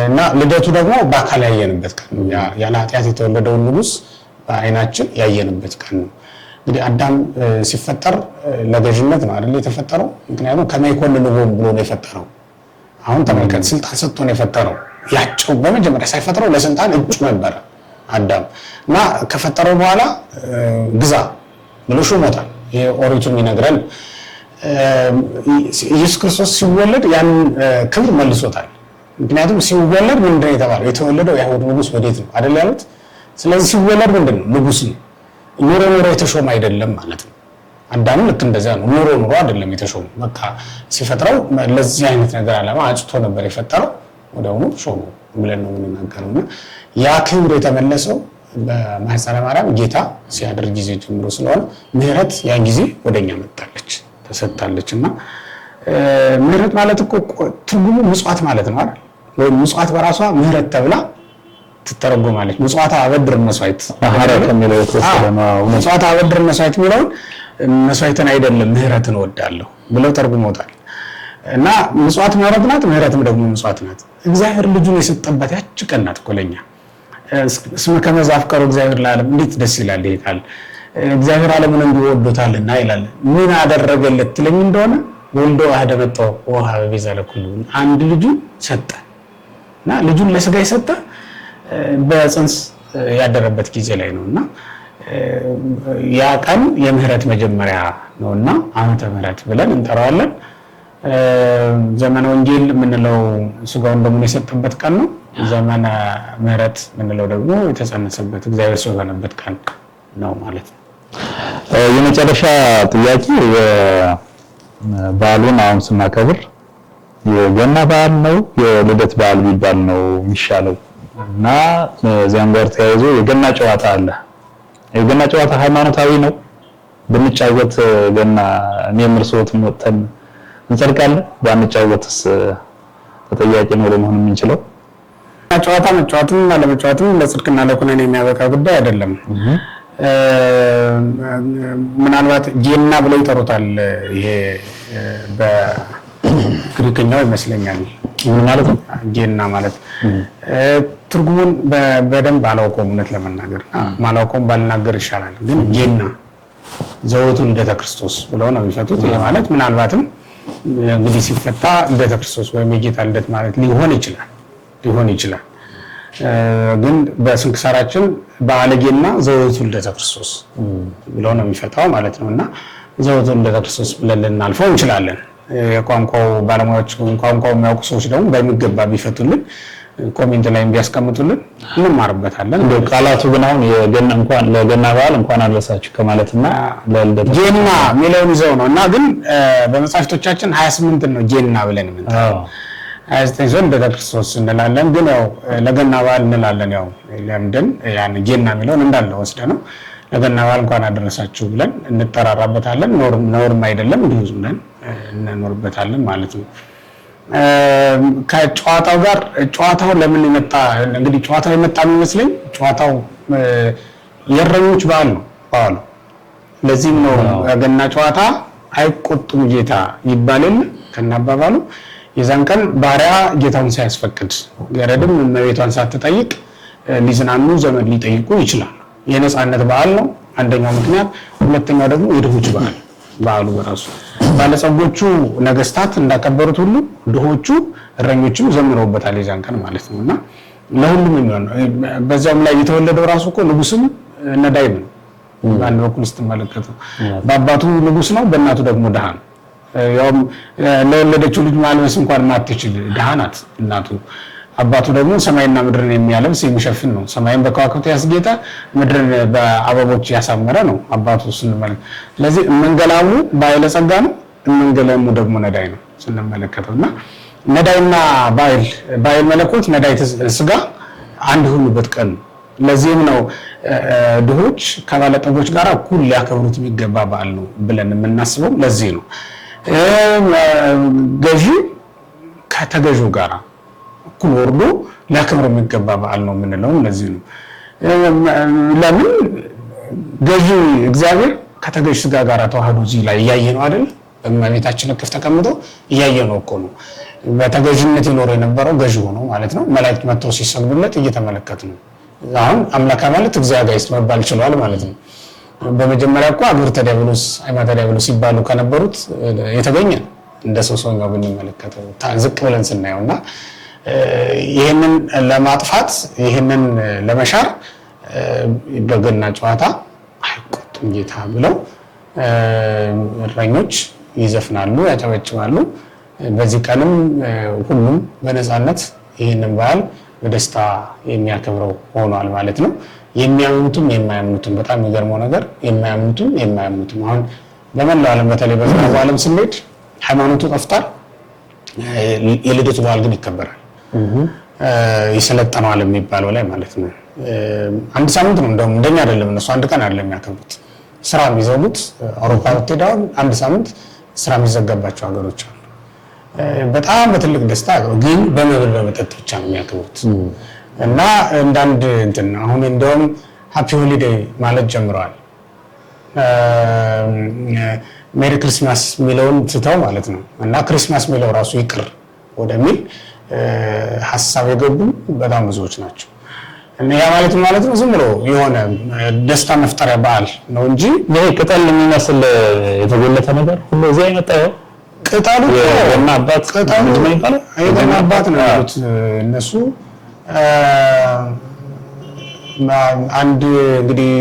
እና ልደቱ ደግሞ በአካል ያየንበት ቀን ነው። ያለ ኃጢአት የተወለደውን ንጉስ በአይናችን ያየንበት ቀን ነው። እንግዲህ አዳም ሲፈጠር ለገዥነት ነው አይደል የተፈጠረው? ምክንያቱም ከመይኮን ንቦም ብሎ ነው የፈጠረው። አሁን ተመልከት፣ ስልጣን ሰጥቶ ነው የፈጠረው። ያቸው በመጀመሪያ ሳይፈጥረው ለስልጣን እጩ ነበረ አዳም እና ከፈጠረው በኋላ ግዛ ብሎ ሾሞታል። ይሄ ኦሪቱ የሚነግረን ኢየሱስ ክርስቶስ ሲወለድ ያን ክብር መልሶታል። ምክንያቱም ሲወለድ ምንድነው የተባለው? የተወለደው የአይሁድ ንጉስ ወዴት ነው አይደል ያሉት? ስለዚህ ሲወለድ ምንድነው? ንጉስ ነው። ኑሮ የተሾመ አይደለም ማለት ነው። አዳም ልክ እንደዛ ነው። ኑሮ አይደለም የተሾመ። በቃ ሲፈጥረው ለዚህ አይነት ነገር ዓላማ አጭቶ ነበር የፈጠረው። ወዲያውኑ ሾመ ብለን ነው የምንናገረውና ያ ክብር የተመለሰው በማህፀነ ማርያም ጌታ ሲያደርግ ጊዜ ጀምሮ ስለሆነ ምህረት ያን ጊዜ ወደኛ መጣለች ተሰጣለችና ምህረት ማለት እኮ ትርጉሙ ምጽዋት ማለት ነው አይደል? ወይ ምጽዋት በራሷ ምህረት ተብላ ትተረጎማለች። ምጽዋት አበድር መስዋዕት ምህረት የሚለው የተወሰደ ነው። ምጽዋት አበድር መስዋዕት የሚለውን መስዋዕትን አይደለም ምህረትን እወዳለሁ ብለው ተርጉመውታል። እና ምጽዋት ምህረት ናት፣ ምህረትም ደግሞ ምጽዋት ናት። እግዚአብሔር ልጁን የሰጠበት ያች ቀን ናት እኮ ለኛ። እስመ ከመ ዘአፍቀረ እግዚአብሔር ለዓለም፣ እንዴት ደስ ይላል ይሄ ቃል። እግዚአብሔር ዓለሙን እንዲሁ ወዶታልና ይላል። ምን አደረገለት ትለኝ እንደሆነ ወልዶ ዋህደ መጣው ወሀበ ቤዛ ለኩሉ፣ አንድ ልጁን ሰጠ እና ልጁን ለስጋ የሰጠ በጽንስ ያደረበት ጊዜ ላይ ነውና ያ ቀን የምህረት መጀመሪያ ነውና ዓመተ ምህረት ብለን እንጠራዋለን። ዘመነ ወንጌል የምንለው ስጋውን ደሙን የሰጠበት ቀን ነው። ዘመነ ምህረት የምንለው ደግሞ የተጸነሰበት እግዚአብሔር ሰው የሆነበት ቀን ነው ማለት ነው። የመጨረሻ ጥያቄ በዓሉን አሁን ስናከብር የገና በዓል ነው የልደት በዓል ቢባል ነው የሚሻለው? እና እዚያም ጋር ተያይዞ የገና ጨዋታ አለ። የገና ጨዋታ ሃይማኖታዊ ነው? ብንጫወት ገና እኔም እርስዎትም ወጥተን እንጸድቃለን? ባንጫወትስ ተጠያቂ ነው ለመሆን የምንችለው? ጨዋታ መጫወትም አለመጫወትም ለጽድቅና ለኩነኔ የሚያበቃ ጉዳይ አይደለም። ምናልባት ጌና ብለው ይጠሩታል። ይሄ በግሪክኛው ይመስለኛል። ምን ማለት ነው ጌና ማለት? ትርጉሙን በደንብ አላውቀውም እውነት ለመናገር ማላውቀውም ባልናገር ይሻላል። ግን ጌና ዘወቱ ልደተ ክርስቶስ ብለው ነው የሚፈቱት። ይሄ ማለት ምናልባትም እንግዲህ ሲፈታ ልደተ ክርስቶስ ወይም የጌታ ልደት ማለት ሊሆን ይችላል። ግን በስንክሳራችን በዓለ ጌና ዘወቱ ልደተ ክርስቶስ ብለው ነው የሚፈታው ማለት ነውና ዘወቱ ልደተ ክርስቶስ ብለን ልናልፈው እንችላለን። የቋንቋው ባለሙያዎች ቋንቋው የሚያውቁ ሰዎች ደግሞ በሚገባ ቢፈቱልን ኮሜንት ላይ ቢያስቀምጡልን እንማርበታለን። እንደው ቃላቱ ግን አሁን የገና እንኳን ለገና በዓል እንኳን አደረሳችሁ ከማለትና ለልደት ጄና ሚለውን ይዘው ነው እና ግን በመጻሕፍቶቻችን 28 ነው ጄና ብለን የምንጠራው 29 ዘንድ በክርስቶስ እንላለን። ግን ያው ለገና በዓል እንላለን። ያው ለምንድን ያን ጄና ሚለውን እንዳለ ወስደ ነው ለገና በዓል እንኳን አደረሳችሁ ብለን እንጠራራበታለን። ኖርም አይደለም እንዲሁ ዝም ብለን እንኖርበታለን ማለት ነው። ከጨዋታው ጋር ጨዋታው ለምን ይመጣ? እንግዲህ ጨዋታው የመጣ የሚመስለኝ ጨዋታው የእረኞች በዓል ነው በዓሉ። ለዚህም ነው ገና ጨዋታ አይቆጡም ጌታ ይባላል ከናባባሉ። የዛን ቀን ባሪያ ጌታውን ሳያስፈቅድ ገረድም እመቤቷን ሳትጠይቅ ሊዝናኑ ዘመድ ሊጠይቁ ይችላል። የነፃነት በዓል ነው አንደኛው ምክንያት። ሁለተኛው ደግሞ የድሆች በዓል በዓሉ በራሱ ባለጸጎቹ ነገስታት እንዳከበሩት ሁሉ ድሆቹ እረኞችም ዘምረውበታል የዛን ቀን ማለት ነውና ለሁሉም የሚሆን በዛም ላይ የተወለደው ራሱ እኮ ንጉስም ነዳይም ነው። በአንድ በኩል ስትመለከቱ በአባቱ ንጉስ ነው፣ በእናቱ ደግሞ ድሃ ነው። ያውም ለወለደችው ልጅ ማልበስ እንኳን ማትችል ድሃ ናት እናቱ። አባቱ ደግሞ ሰማይና ምድርን የሚያለብስ የሚሸፍን ነው። ሰማይን በከዋክብት ያስጌጠ ምድርን በአበቦች ያሳመረ ነው አባቱ ስንመለከት። ስለዚህ መንገላሙ ባለጸጋ ነው፣ መንገላሙ ደግሞ ነዳይ ነው ስንመለከተውና ነዳይና ባይል መለኮት ነዳይ ስጋ አንድ ሆኑበት ቀን። ለዚህም ነው ድሆች ከባለጠጎች ጋር እኩል ሊያከብሩት የሚገባ በዓል ነው ብለን የምናስበው። ለዚህ ነው ገዢ ከተገዢው ጋር እኩል ወርዶ ሊያከብር የሚገባ በዓል ነው የምንለው። ለዚህ ነው ለምን ገዢ እግዚአብሔር ከተገዢ ስጋ ጋር ተዋህዶ እዚህ ላይ እያየ ነው አይደል? በእመቤታችን እቅፍ ተቀምጦ እያየ ነው እኮ ነው። በተገዥነት ይኖር የነበረው ገዢ ሆኖ ማለት ነው። መላእክት መጥተው ሲሰግዱለት እየተመለከቱ ነው። አሁን አምላካ ማለት እግዚአብሔር መባል ችሏል ማለት ነው። በመጀመሪያ እኮ አግብርተ ዲያብሎስ አይማተ ዲያብሎስ ሲባሉ ከነበሩት የተገኘ እንደ ሰውኛው ብንመለከተው ዝቅ ብለን ስናየውና ይሄንን ለማጥፋት ይሄንን ለመሻር በገና ጨዋታ አይቆጡም ጌታ ብለው እረኞች ይዘፍናሉ፣ ያጨበጭባሉ። በዚህ ቀንም ሁሉም በነፃነት ይሄንን በዓል በደስታ የሚያከብረው ሆኗል ማለት ነው። የሚያምኑትም የማያምኑትም በጣም የሚገርመው ነገር የማያምኑትም አሁን በመላው ዓለም በተለይ በምዕራቡ ዓለም ስንሄድ ሃይማኖቱ ጠፍቷል። የልደቱ በዓል ግን ይከበራል። የሰለጠነው ዓለም የሚባለው ላይ ማለት ነው። አንድ ሳምንት ነው እንደውም እንደኛ አይደለም። እነሱ አንድ ቀን አይደለም የሚያከብሩት። ስራ የሚዘጉት አውሮፓ ብትሄዳው አንድ ሳምንት ስራ የሚዘጋባቸው ሀገሮች አሉ። በጣም በትልቅ ደስታ ግን በመብል በመጠጥ ብቻ ነው የሚያከብሩት እና እንዳንድ እንትን አሁን እንደውም ሃፒ ሆሊዴይ ማለት ጀምረዋል። ሜሪ ክሪስማስ የሚለውን ትተው ማለት ነው እና ክሪስማስ የሚለው ራሱ ይቅር ወደሚል ሐሳብ የገቡ በጣም ብዙዎች ናቸው። እና ያ ማለት ነው ዝም ብሎ የሆነ ደስታ መፍጠሪያ በዓል ነው እንጂ ይሄ ቅጠል የሚመስል የተጎለተ ነገር ሁሉ እዚህ አይመጣው። ቅጠሉ እና አባት ቅጠሉ ምን ይባላል? አይገና አባት ነው ያሉት እነሱ። አንድ እንግዲህ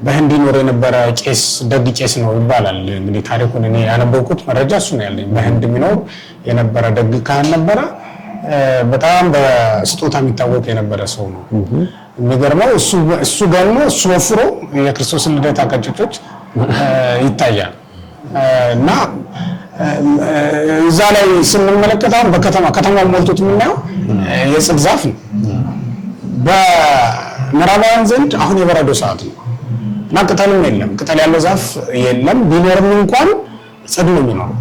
በህንድ ይኖር የነበረ ቄስ ደግ ቄስ ነው ይባላል። እንግዲህ ታሪኩን እኔ ያነበብኩት መረጃ እሱ ነው ያለኝ። በህንድ የሚኖር የነበረ ደግ ካህን ነበረ። በጣም በስጦታ የሚታወቅ የነበረ ሰው ነው። የሚገርመው እሱ ገኖ እሱ ወፍሮ የክርስቶስን ልደት አቀጭጮች ይታያል እና እዛ ላይ ስንመለከተው በከተማው ሞልቶት የምናየው የጽድ ዛፍ ነው። በምዕራባውያን ዘንድ አሁን የበረዶ ሰዓት ነው እና ቅጠልም የለም። ቅጠል ያለው ዛፍ የለም። ቢኖርም እንኳን ጽድ ነው የሚኖረው።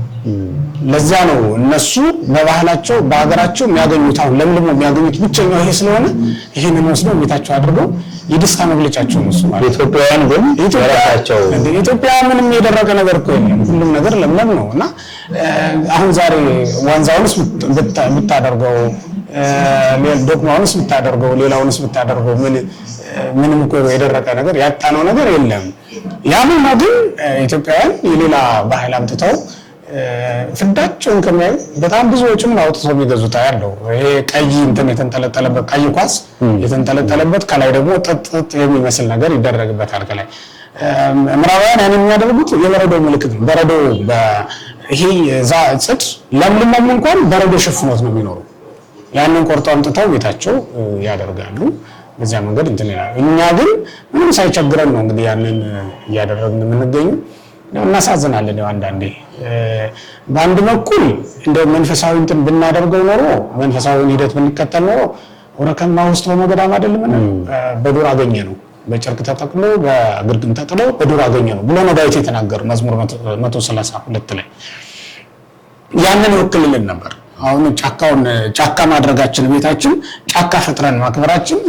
ለዚያ ነው እነሱ በባህላቸው በሀገራቸው የሚያገኙት አሁን ለምልሞ የሚያገኙት ብቸኛው ይሄ ስለሆነ ይሄንን ወስደው ቤታቸው አድርገው የደስታ መግለጫቸው ነው እሱ ማለት። ኢትዮጵያውያን ግን የራሳቸው ኢትዮጵያ ምንም የደረቀ ነገር እኮ የለም። ሁሉም ነገር ለምለም ነው እና አሁን ዛሬ ዋንዛውንስ ብታደርገው ዶቅማውንስ ብታደርገው ሌላውንስ ብታደርገው ምንም እኮ የደረቀ ነገር ያጣነው ነገር የለም። ያም ነው ግን ኢትዮጵያውያን የሌላ ባህል አምጥተው ፍዳቸውን ከሚያዩ በጣም ብዙ ወጪም አውጥተው የሚገዙት ያለው ይሄ ቀይ እንትን የተንጠለጠለበት ቀይ ኳስ የተንጠለጠለበት ከላይ ደግሞ ጥጥ የሚመስል ነገር ይደረግበታል ከላይ። ምዕራባውያን ያን የሚያደርጉት የበረዶ ምልክት ነው። በረዶ ይሄ ጽድ ለምልሞም እንኳን በረዶ ሸፍኖት ነው የሚኖረው። ያንን ቆርጠው አምጥተው ቤታቸው ያደርጋሉ። በዚያ መንገድ እንትን ይላል። እኛ ግን ምንም ሳይቸግረን ነው እንግዲህ ያንን እያደረግን የምንገኘው። እናሳዝናለን። አንዳንዴ በአንድ በኩል እንደው መንፈሳዊ እንትን ብናደርገው ኖሮ መንፈሳዊን ሂደት ብንከተል ኖሮ ወረከማ ውስጥ በመገዳም አይደለም በዱር አገኘ ነው፣ በጨርቅ ተጠቅሎ በግርግም ተጥሎ በዱር አገኘ ነው ብሎ ነው ዳዊት የተናገረው መዝሙር 132 ላይ። ያንን ይወክልልን ነበር። አሁን ጫካ ማድረጋችን ቤታችን ጫካ ፈጥረን ማክበራችን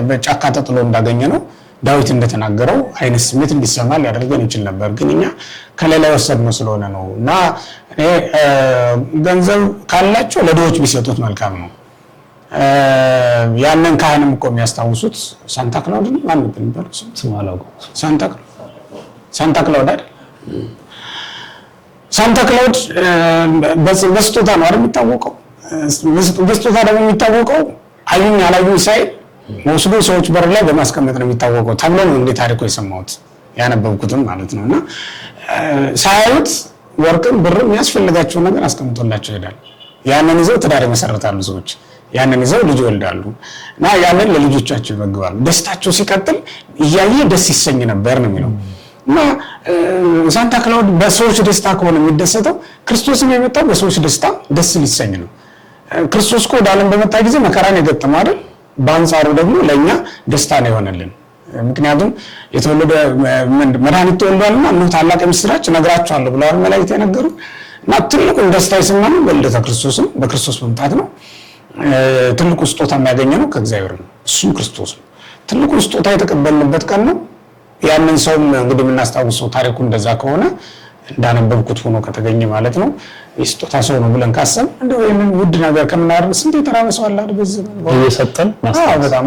በጫካ ተጥሎ እንዳገኘ ነው ዳዊት እንደተናገረው አይነት ስሜት እንዲሰማ ሊያደርገን ይችል ነበር። ግን እኛ ከሌላ ወሰድነው ስለሆነ ነው። እና ገንዘብ ካላቸው ለድሆች ቢሰጡት መልካም ነው። ያንን ካህንም እኮ የሚያስታውሱት ሳንታ ክላውድ ነው ማለት ነው። ሳንታ ክላውድ አይደል? ሳንታ ክላውድ በስጦታ ነው አይደል የሚታወቀው? በስጦታ ደግሞ የሚታወቀው አዩኝ አላዩኝ ሳይል ወስዶ ሰዎች በር ላይ በማስቀመጥ ነው የሚታወቀው ተብሎ ነው እንደ ታሪኩ የሰማሁት ያነበብኩትም ማለት ነውና ሳያዩት ወርቅም ብርም የሚያስፈልጋቸው ነገር አስቀምጦላቸው ይሄዳል። ያንን ይዘው ትዳር መሰረታሉ ሰዎች፣ ያንን ይዘው ልጅ ይወልዳሉ እና ያንን ለልጆቻቸው ይመግባሉ። ደስታቸው ሲቀጥል እያየ ደስ ይሰኝ ነበር ነው የሚለው። እና ሳንታ ክላውድ በሰዎች ደስታ ከሆነ የሚደሰተው ክርስቶስም የመጣው በሰዎች ደስታ ደስ ሊሰኝ ነው። ክርስቶስ እኮ ወደ ዓለም በመጣ ጊዜ መከራን የገጠመው አይደል? በአንጻሩ ደግሞ ለእኛ ደስታ ነው የሆነልን። ምክንያቱም የተወለደ መድኃኒት ተወልዷልና እነሆ ታላቅ ምስራች እነግራችኋለሁ ብለዋል መላእክት የነገሩን። እና ትልቁን ደስታ የሰማነው በልደተ ክርስቶስ ነው፣ በክርስቶስ መምጣት ነው። ትልቁ ስጦታ የሚያገኘ ነው ከእግዚአብሔር ነው፣ እሱም ክርስቶስ ነው። ትልቁን ስጦታ የተቀበልንበት ቀን ነው። ያንን ሰውም እንግዲህ የምናስታውሰው ታሪኩ እንደዛ ከሆነ እንዳነበብኩት ሆኖ ከተገኘ ማለት ነው የስጦታ ሰው ነው ብለን ካሰብ እንደው ይሄንን ውድ ነገር ከምናደርግ ስንት የተራበሰው አለ አይደል? በዚህ እየሰጠን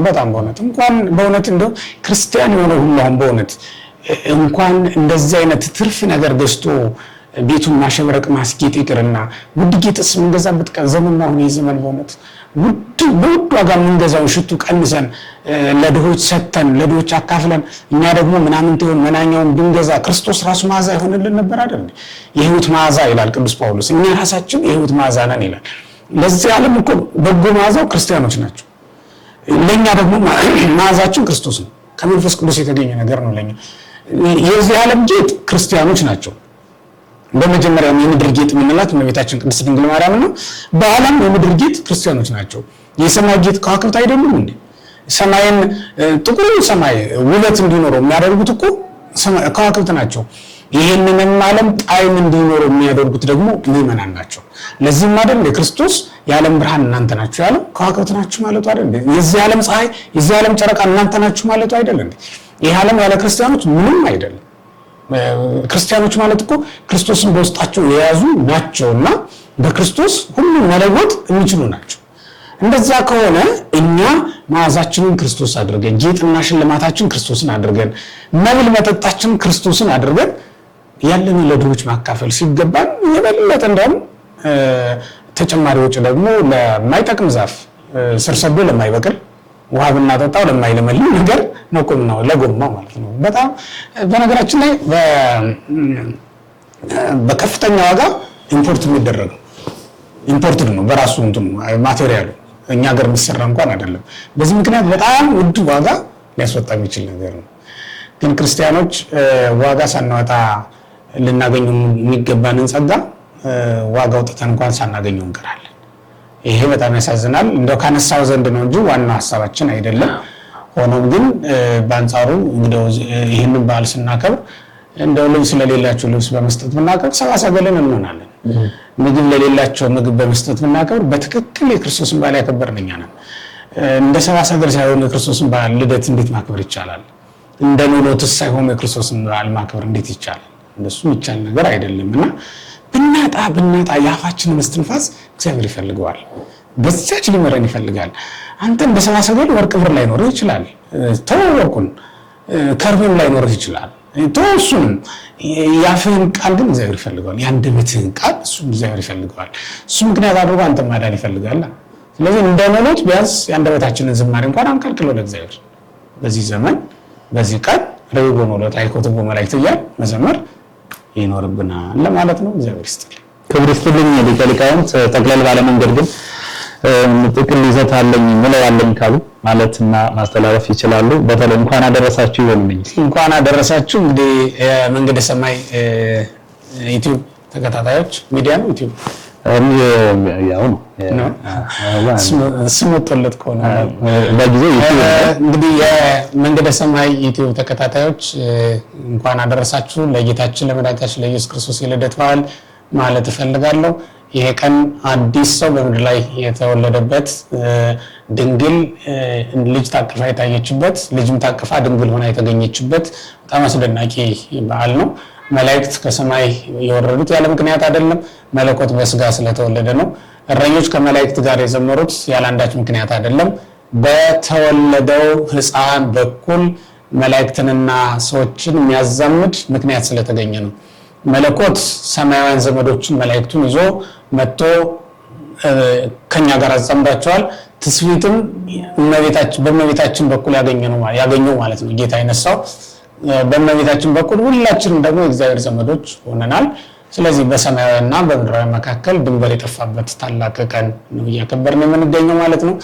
በጣም በእውነት እንኳን በእውነት እንደው ክርስቲያን የሆነ ሁሉ አሁን በእውነት እንኳን እንደዚህ አይነት ትርፍ ነገር ገዝቶ ቤቱን ማሸብረቅ ማስጌጥ ይቅርና ውድ ጌጥስ የምንገዛበት ዘመን ነው አሁን የዘመን በእውነት በውድ ዋጋ የምንገዛውን ሽቱ ቀንሰን ለድሆች ሰጥተን ለድሆች አካፍለን እኛ ደግሞ ምናምን ትሆን መናኛውን ብንገዛ ክርስቶስ ራሱ መዓዛ ይሆንልን ነበር አይደል? የህይወት መዓዛ ይላል ቅዱስ ጳውሎስ። እኛ ራሳችን የህይወት መዓዛ ነን ይላል። ለዚህ ዓለም እኮ በጎ መዓዛው ክርስቲያኖች ናቸው። ለኛ ደግሞ መዓዛችን ክርስቶስ ነው። ከመንፈስ ቅዱስ የተገኘ ነገር ነው ለኛ። የዚህ ዓለም ጌጥ ክርስቲያኖች ናቸው። በመጀመሪያው የምድር ጌጥ የምንላት እመቤታችን ቅድስት ድንግል ማርያም ነው። በዓለም የምድር ጌጥ ክርስቲያኖች ናቸው። የሰማይ ጌጥ ከዋክብት አይደሉም እንዴ? ሰማይን ጥቁር ሰማይ ውበት እንዲኖረው የሚያደርጉት እኮ ከዋክብት ናቸው። ይሄንንም ዓለም ጣዕም እንዲኖረው የሚያደርጉት ደግሞ ምእመናን ናቸው። ለዚህም አይደል የክርስቶስ የዓለም ብርሃን እናንተ ናችሁ ያለው ከዋክብት ናችሁ ማለቱ አይደል? የዚህ ዓለም ፀሐይ የዚህ ዓለም ጨረቃ እናንተ ናችሁ ማለቱ አይደል? ይሄ ዓለም ያለ ክርስቲያኖች ምንም አይደለም። ክርስቲያኖች ማለት እኮ ክርስቶስን በውስጣቸው የያዙ ናቸውና በክርስቶስ ሁሉን መለወጥ የሚችሉ ናቸው። እንደዛ ከሆነ እኛ መዓዛችንን ክርስቶስ አድርገን ጌጥና ሽልማታችን ክርስቶስን አድርገን መብል መጠጣችን ክርስቶስን አድርገን ያለንን ለድሆች ማካፈል ሲገባን የበለጠ እንደውም ተጨማሪ ወጪ ደግሞ ለማይጠቅም ዛፍ ስር ሰዶ ለማይበቅል ውሃ ብናጠጣው ለማይለመልም ነገር ነው እኮ ነው ለጎማው ማለት ነው። በጣም በነገራችን ላይ በከፍተኛ ዋጋ ኢምፖርት የሚደረገው ኢምፖርትድ ነው በራሱ እንትን ማቴሪያሉ እኛ ሀገር የሚሰራ እንኳን አይደለም። በዚህ ምክንያት በጣም ውድ ዋጋ ሊያስወጣ የሚችል ነገር ነው። ግን ክርስቲያኖች ዋጋ ሳናወጣ ልናገኘው የሚገባንን ጸጋ ዋጋ አውጥተን እንኳን ሳናገኘው እንቀራለን። ይሄ በጣም ያሳዝናል። እንደው ካነሳው ዘንድ ነው እንጂ ዋናው ሐሳባችን አይደለም። ሆኖም ግን በአንጻሩ እንግዲህ ይህንን በዓል ስናከብር እንደው ልብስ ለሌላቸው ልብስ በመስጠት ብናከብር ሰብአ ሰገልን እንሆናለን። ምግብ ለሌላቸው ምግብ በመስጠት ብናከብር በትክክል የክርስቶስን በዓል ያከበርን እኛ ነን። እንደ ሰብአ ሰገል ሳይሆን የክርስቶስን በዓል ልደት እንዴት ማክበር ይቻላል? እንደ ኖሎትስ ሳይሆን የክርስቶስን በዓል ማክበር እንዴት ይቻላል? እንደሱ የሚቻል ነገር አይደለምና ብናጣ የአፋችንን እስትንፋስ እግዚአብሔር ይፈልገዋል። በዛች ሊመረን ይፈልጋል። አንተ እንደ ሰብአ ሰገል ወርቅ ብር ላይኖርህ ይችላል። ተው ወርቁን፣ ከርቤም ላይኖርህ ይችላል። ተው እሱንም። የአፍህን ቃል ግን እግዚአብሔር ይፈልገዋል። የአንደበትህን ቃል እሱም እግዚአብሔር ይፈልገዋል። እሱ ምክንያት አድርጎ አንተ ማዳን ይፈልጋል። ስለዚህ እንደ ኖሎት ቢያንስ የአንደበታችንን ዝማሬ እንኳን አንከልክለው ለእግዚአብሔር። በዚህ ዘመን በዚህ ቀን ረቡዕ ኖሎት አይኮትቦ መላእክት እያልን መዘመር ይኖርብናል ለማለት ነው። እግዚአብሔር ይስጥልኝ። ክብር ይስጥልኝ ሊቀ ሊቃውንት። ጠቅለል ባለ መንገድ ግን ጥቅል ይዘት አለኝ ምለው አለኝ ካሉ ማለትና ማስተላለፍ ይችላሉ። በተለይ እንኳን አደረሳችሁ ይሆንልኝ። እንኳን አደረሳችሁ። እንግዲህ የመንገደ ሰማይ ዩቲዩብ ተከታታዮች ሚዲያ ነው ዩቲዩብ ያው ነው ስመጥለት ከሆነ በጊዜው እንግዲህ የመንገደ ሰማይ ዩቲዩብ ተከታታዮች እንኳን አደረሳችሁ ለጌታችን ለመድኃኒታችን ለኢየሱስ ክርስቶስ የልደት በዓል ማለት እፈልጋለሁ። ይሄ ቀን አዲስ ሰው በምድር ላይ የተወለደበት ድንግል ልጅ ታቅፋ የታየችበት ልጅም ታቅፋ ድንግል ሆና የተገኘችበት በጣም አስደናቂ በዓል ነው። መላእክት ከሰማይ የወረዱት ያለ ምክንያት አይደለም። መለኮት በስጋ ስለተወለደ ነው። እረኞች ከመላእክት ጋር የዘመሩት ያለ አንዳች ምክንያት አይደለም። በተወለደው ሕፃን በኩል መላእክትንና ሰዎችን የሚያዛምድ ምክንያት ስለተገኘ ነው። መለኮት ሰማያውያን ዘመዶችን መላእክቱን ይዞ መጥቶ ከኛ ጋር አዛምዳቸዋል። ትስብእትም በእመቤታችን በኩል ያገኘው ማለት ነው። ጌታ የነሳው በእመቤታችን በኩል ሁላችንም ደግሞ የእግዚአብሔር ዘመዶች ሆነናል። ስለዚህ በሰማያዊና በምድራዊ መካከል ድንበር የጠፋበት ታላቅ ቀን ነው እያከበርን የምንገኘው ማለት ነው።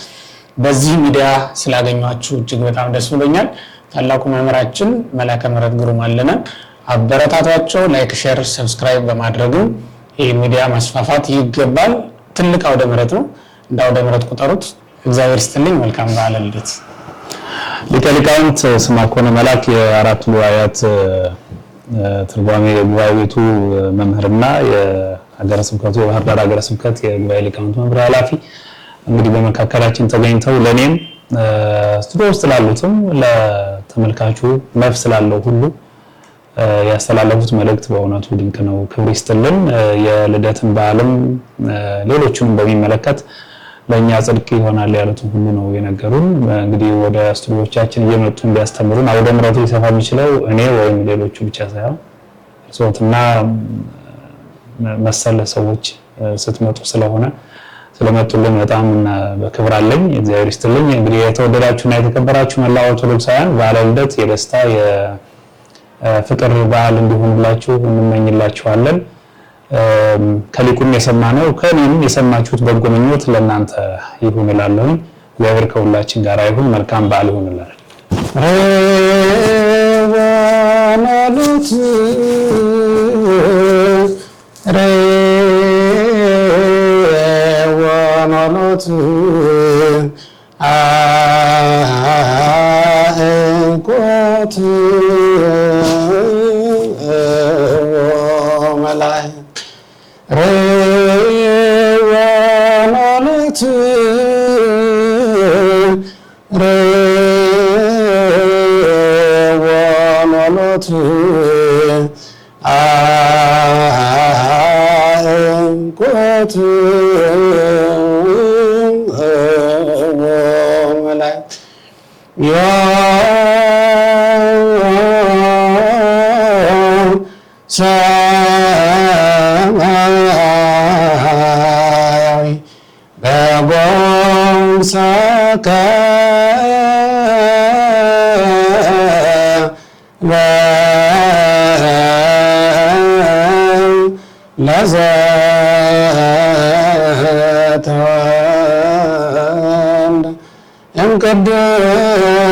በዚህ ሚዲያ ስላገኘኋችሁ እጅግ በጣም ደስ ብሎኛል። ታላቁ መምህራችን መላከ ምሕረት ግሩም አለነን አበረታቷቸው። ላይክ፣ ሼር፣ ሰብስክራይብ በማድረግም ይህ ሚዲያ ማስፋፋት ይገባል። ትልቅ አውደ ምሕረት ነው። እንደ አውደ ምሕረት ቁጠሩት። እግዚአብሔር ይስጥልኝ። መልካም በዓለ ልደት። ሊቀ ሊቃውንት ስምዐኮነ መላክ የአራቱ ጉባኤያት ትርጓሜ የጉባኤ ቤቱ መምህርና የሀገረ ስብከቱ የባህር ዳር ሀገረ ስብከት የጉባኤ ሊቃውንት መምሪያ ኃላፊ እንግዲህ በመካከላችን ተገኝተው ለኔም ስቱዲዮ ውስጥ ላሉትም ለተመልካቹ ነፍስ ላለው ሁሉ ያስተላለፉት መልእክት በእውነቱ ድንቅ ነው። ክብር ይስጥልን። የልደትን በዓልም ሌሎቹንም በሚመለከት ለኛ ጽድቅ ይሆናል ያሉትን ሁሉ ነው የነገሩን። እንግዲህ ወደ ስቱዲዮቻችን እየመጡ እንዲያስተምሩን አውደ ምሕረቱ ሊሰፋ የሚችለው እኔ ወይም ሌሎቹ ብቻ ሳይሆን እርስዎትና መሰል ሰዎች ስትመጡ ስለመጡልን በጣም በክብር አለኝ። እግዚአብሔር ይስጥልኝ። እንግዲህ የተወደዳችሁና የተከበራችሁ መላው ኦርቶዶክሳውያን በዓለ ልደት የደስታ የፍቅር በዓል እንዲሆንላችሁ እንመኝላችኋለን። ከሊቁም የሰማነው ከእኔም የሰማችሁት በጎ ምኞት ለእናንተ ይሁን እላለሁ። እግዚአብሔር ከሁላችን ጋር ይሁን። መልካም በዓል ይሁንላል።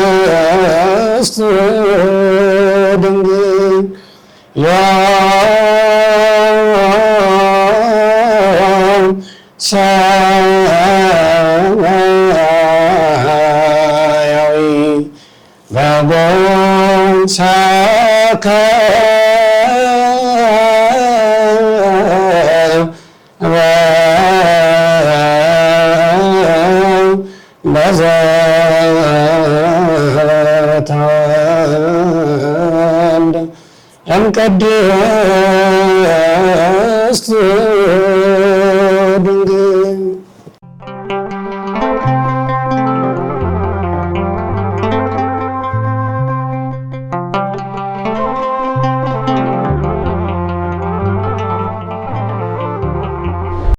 ቅድስት ድንግል ሰማያዊ በጎንሳከ ለዘ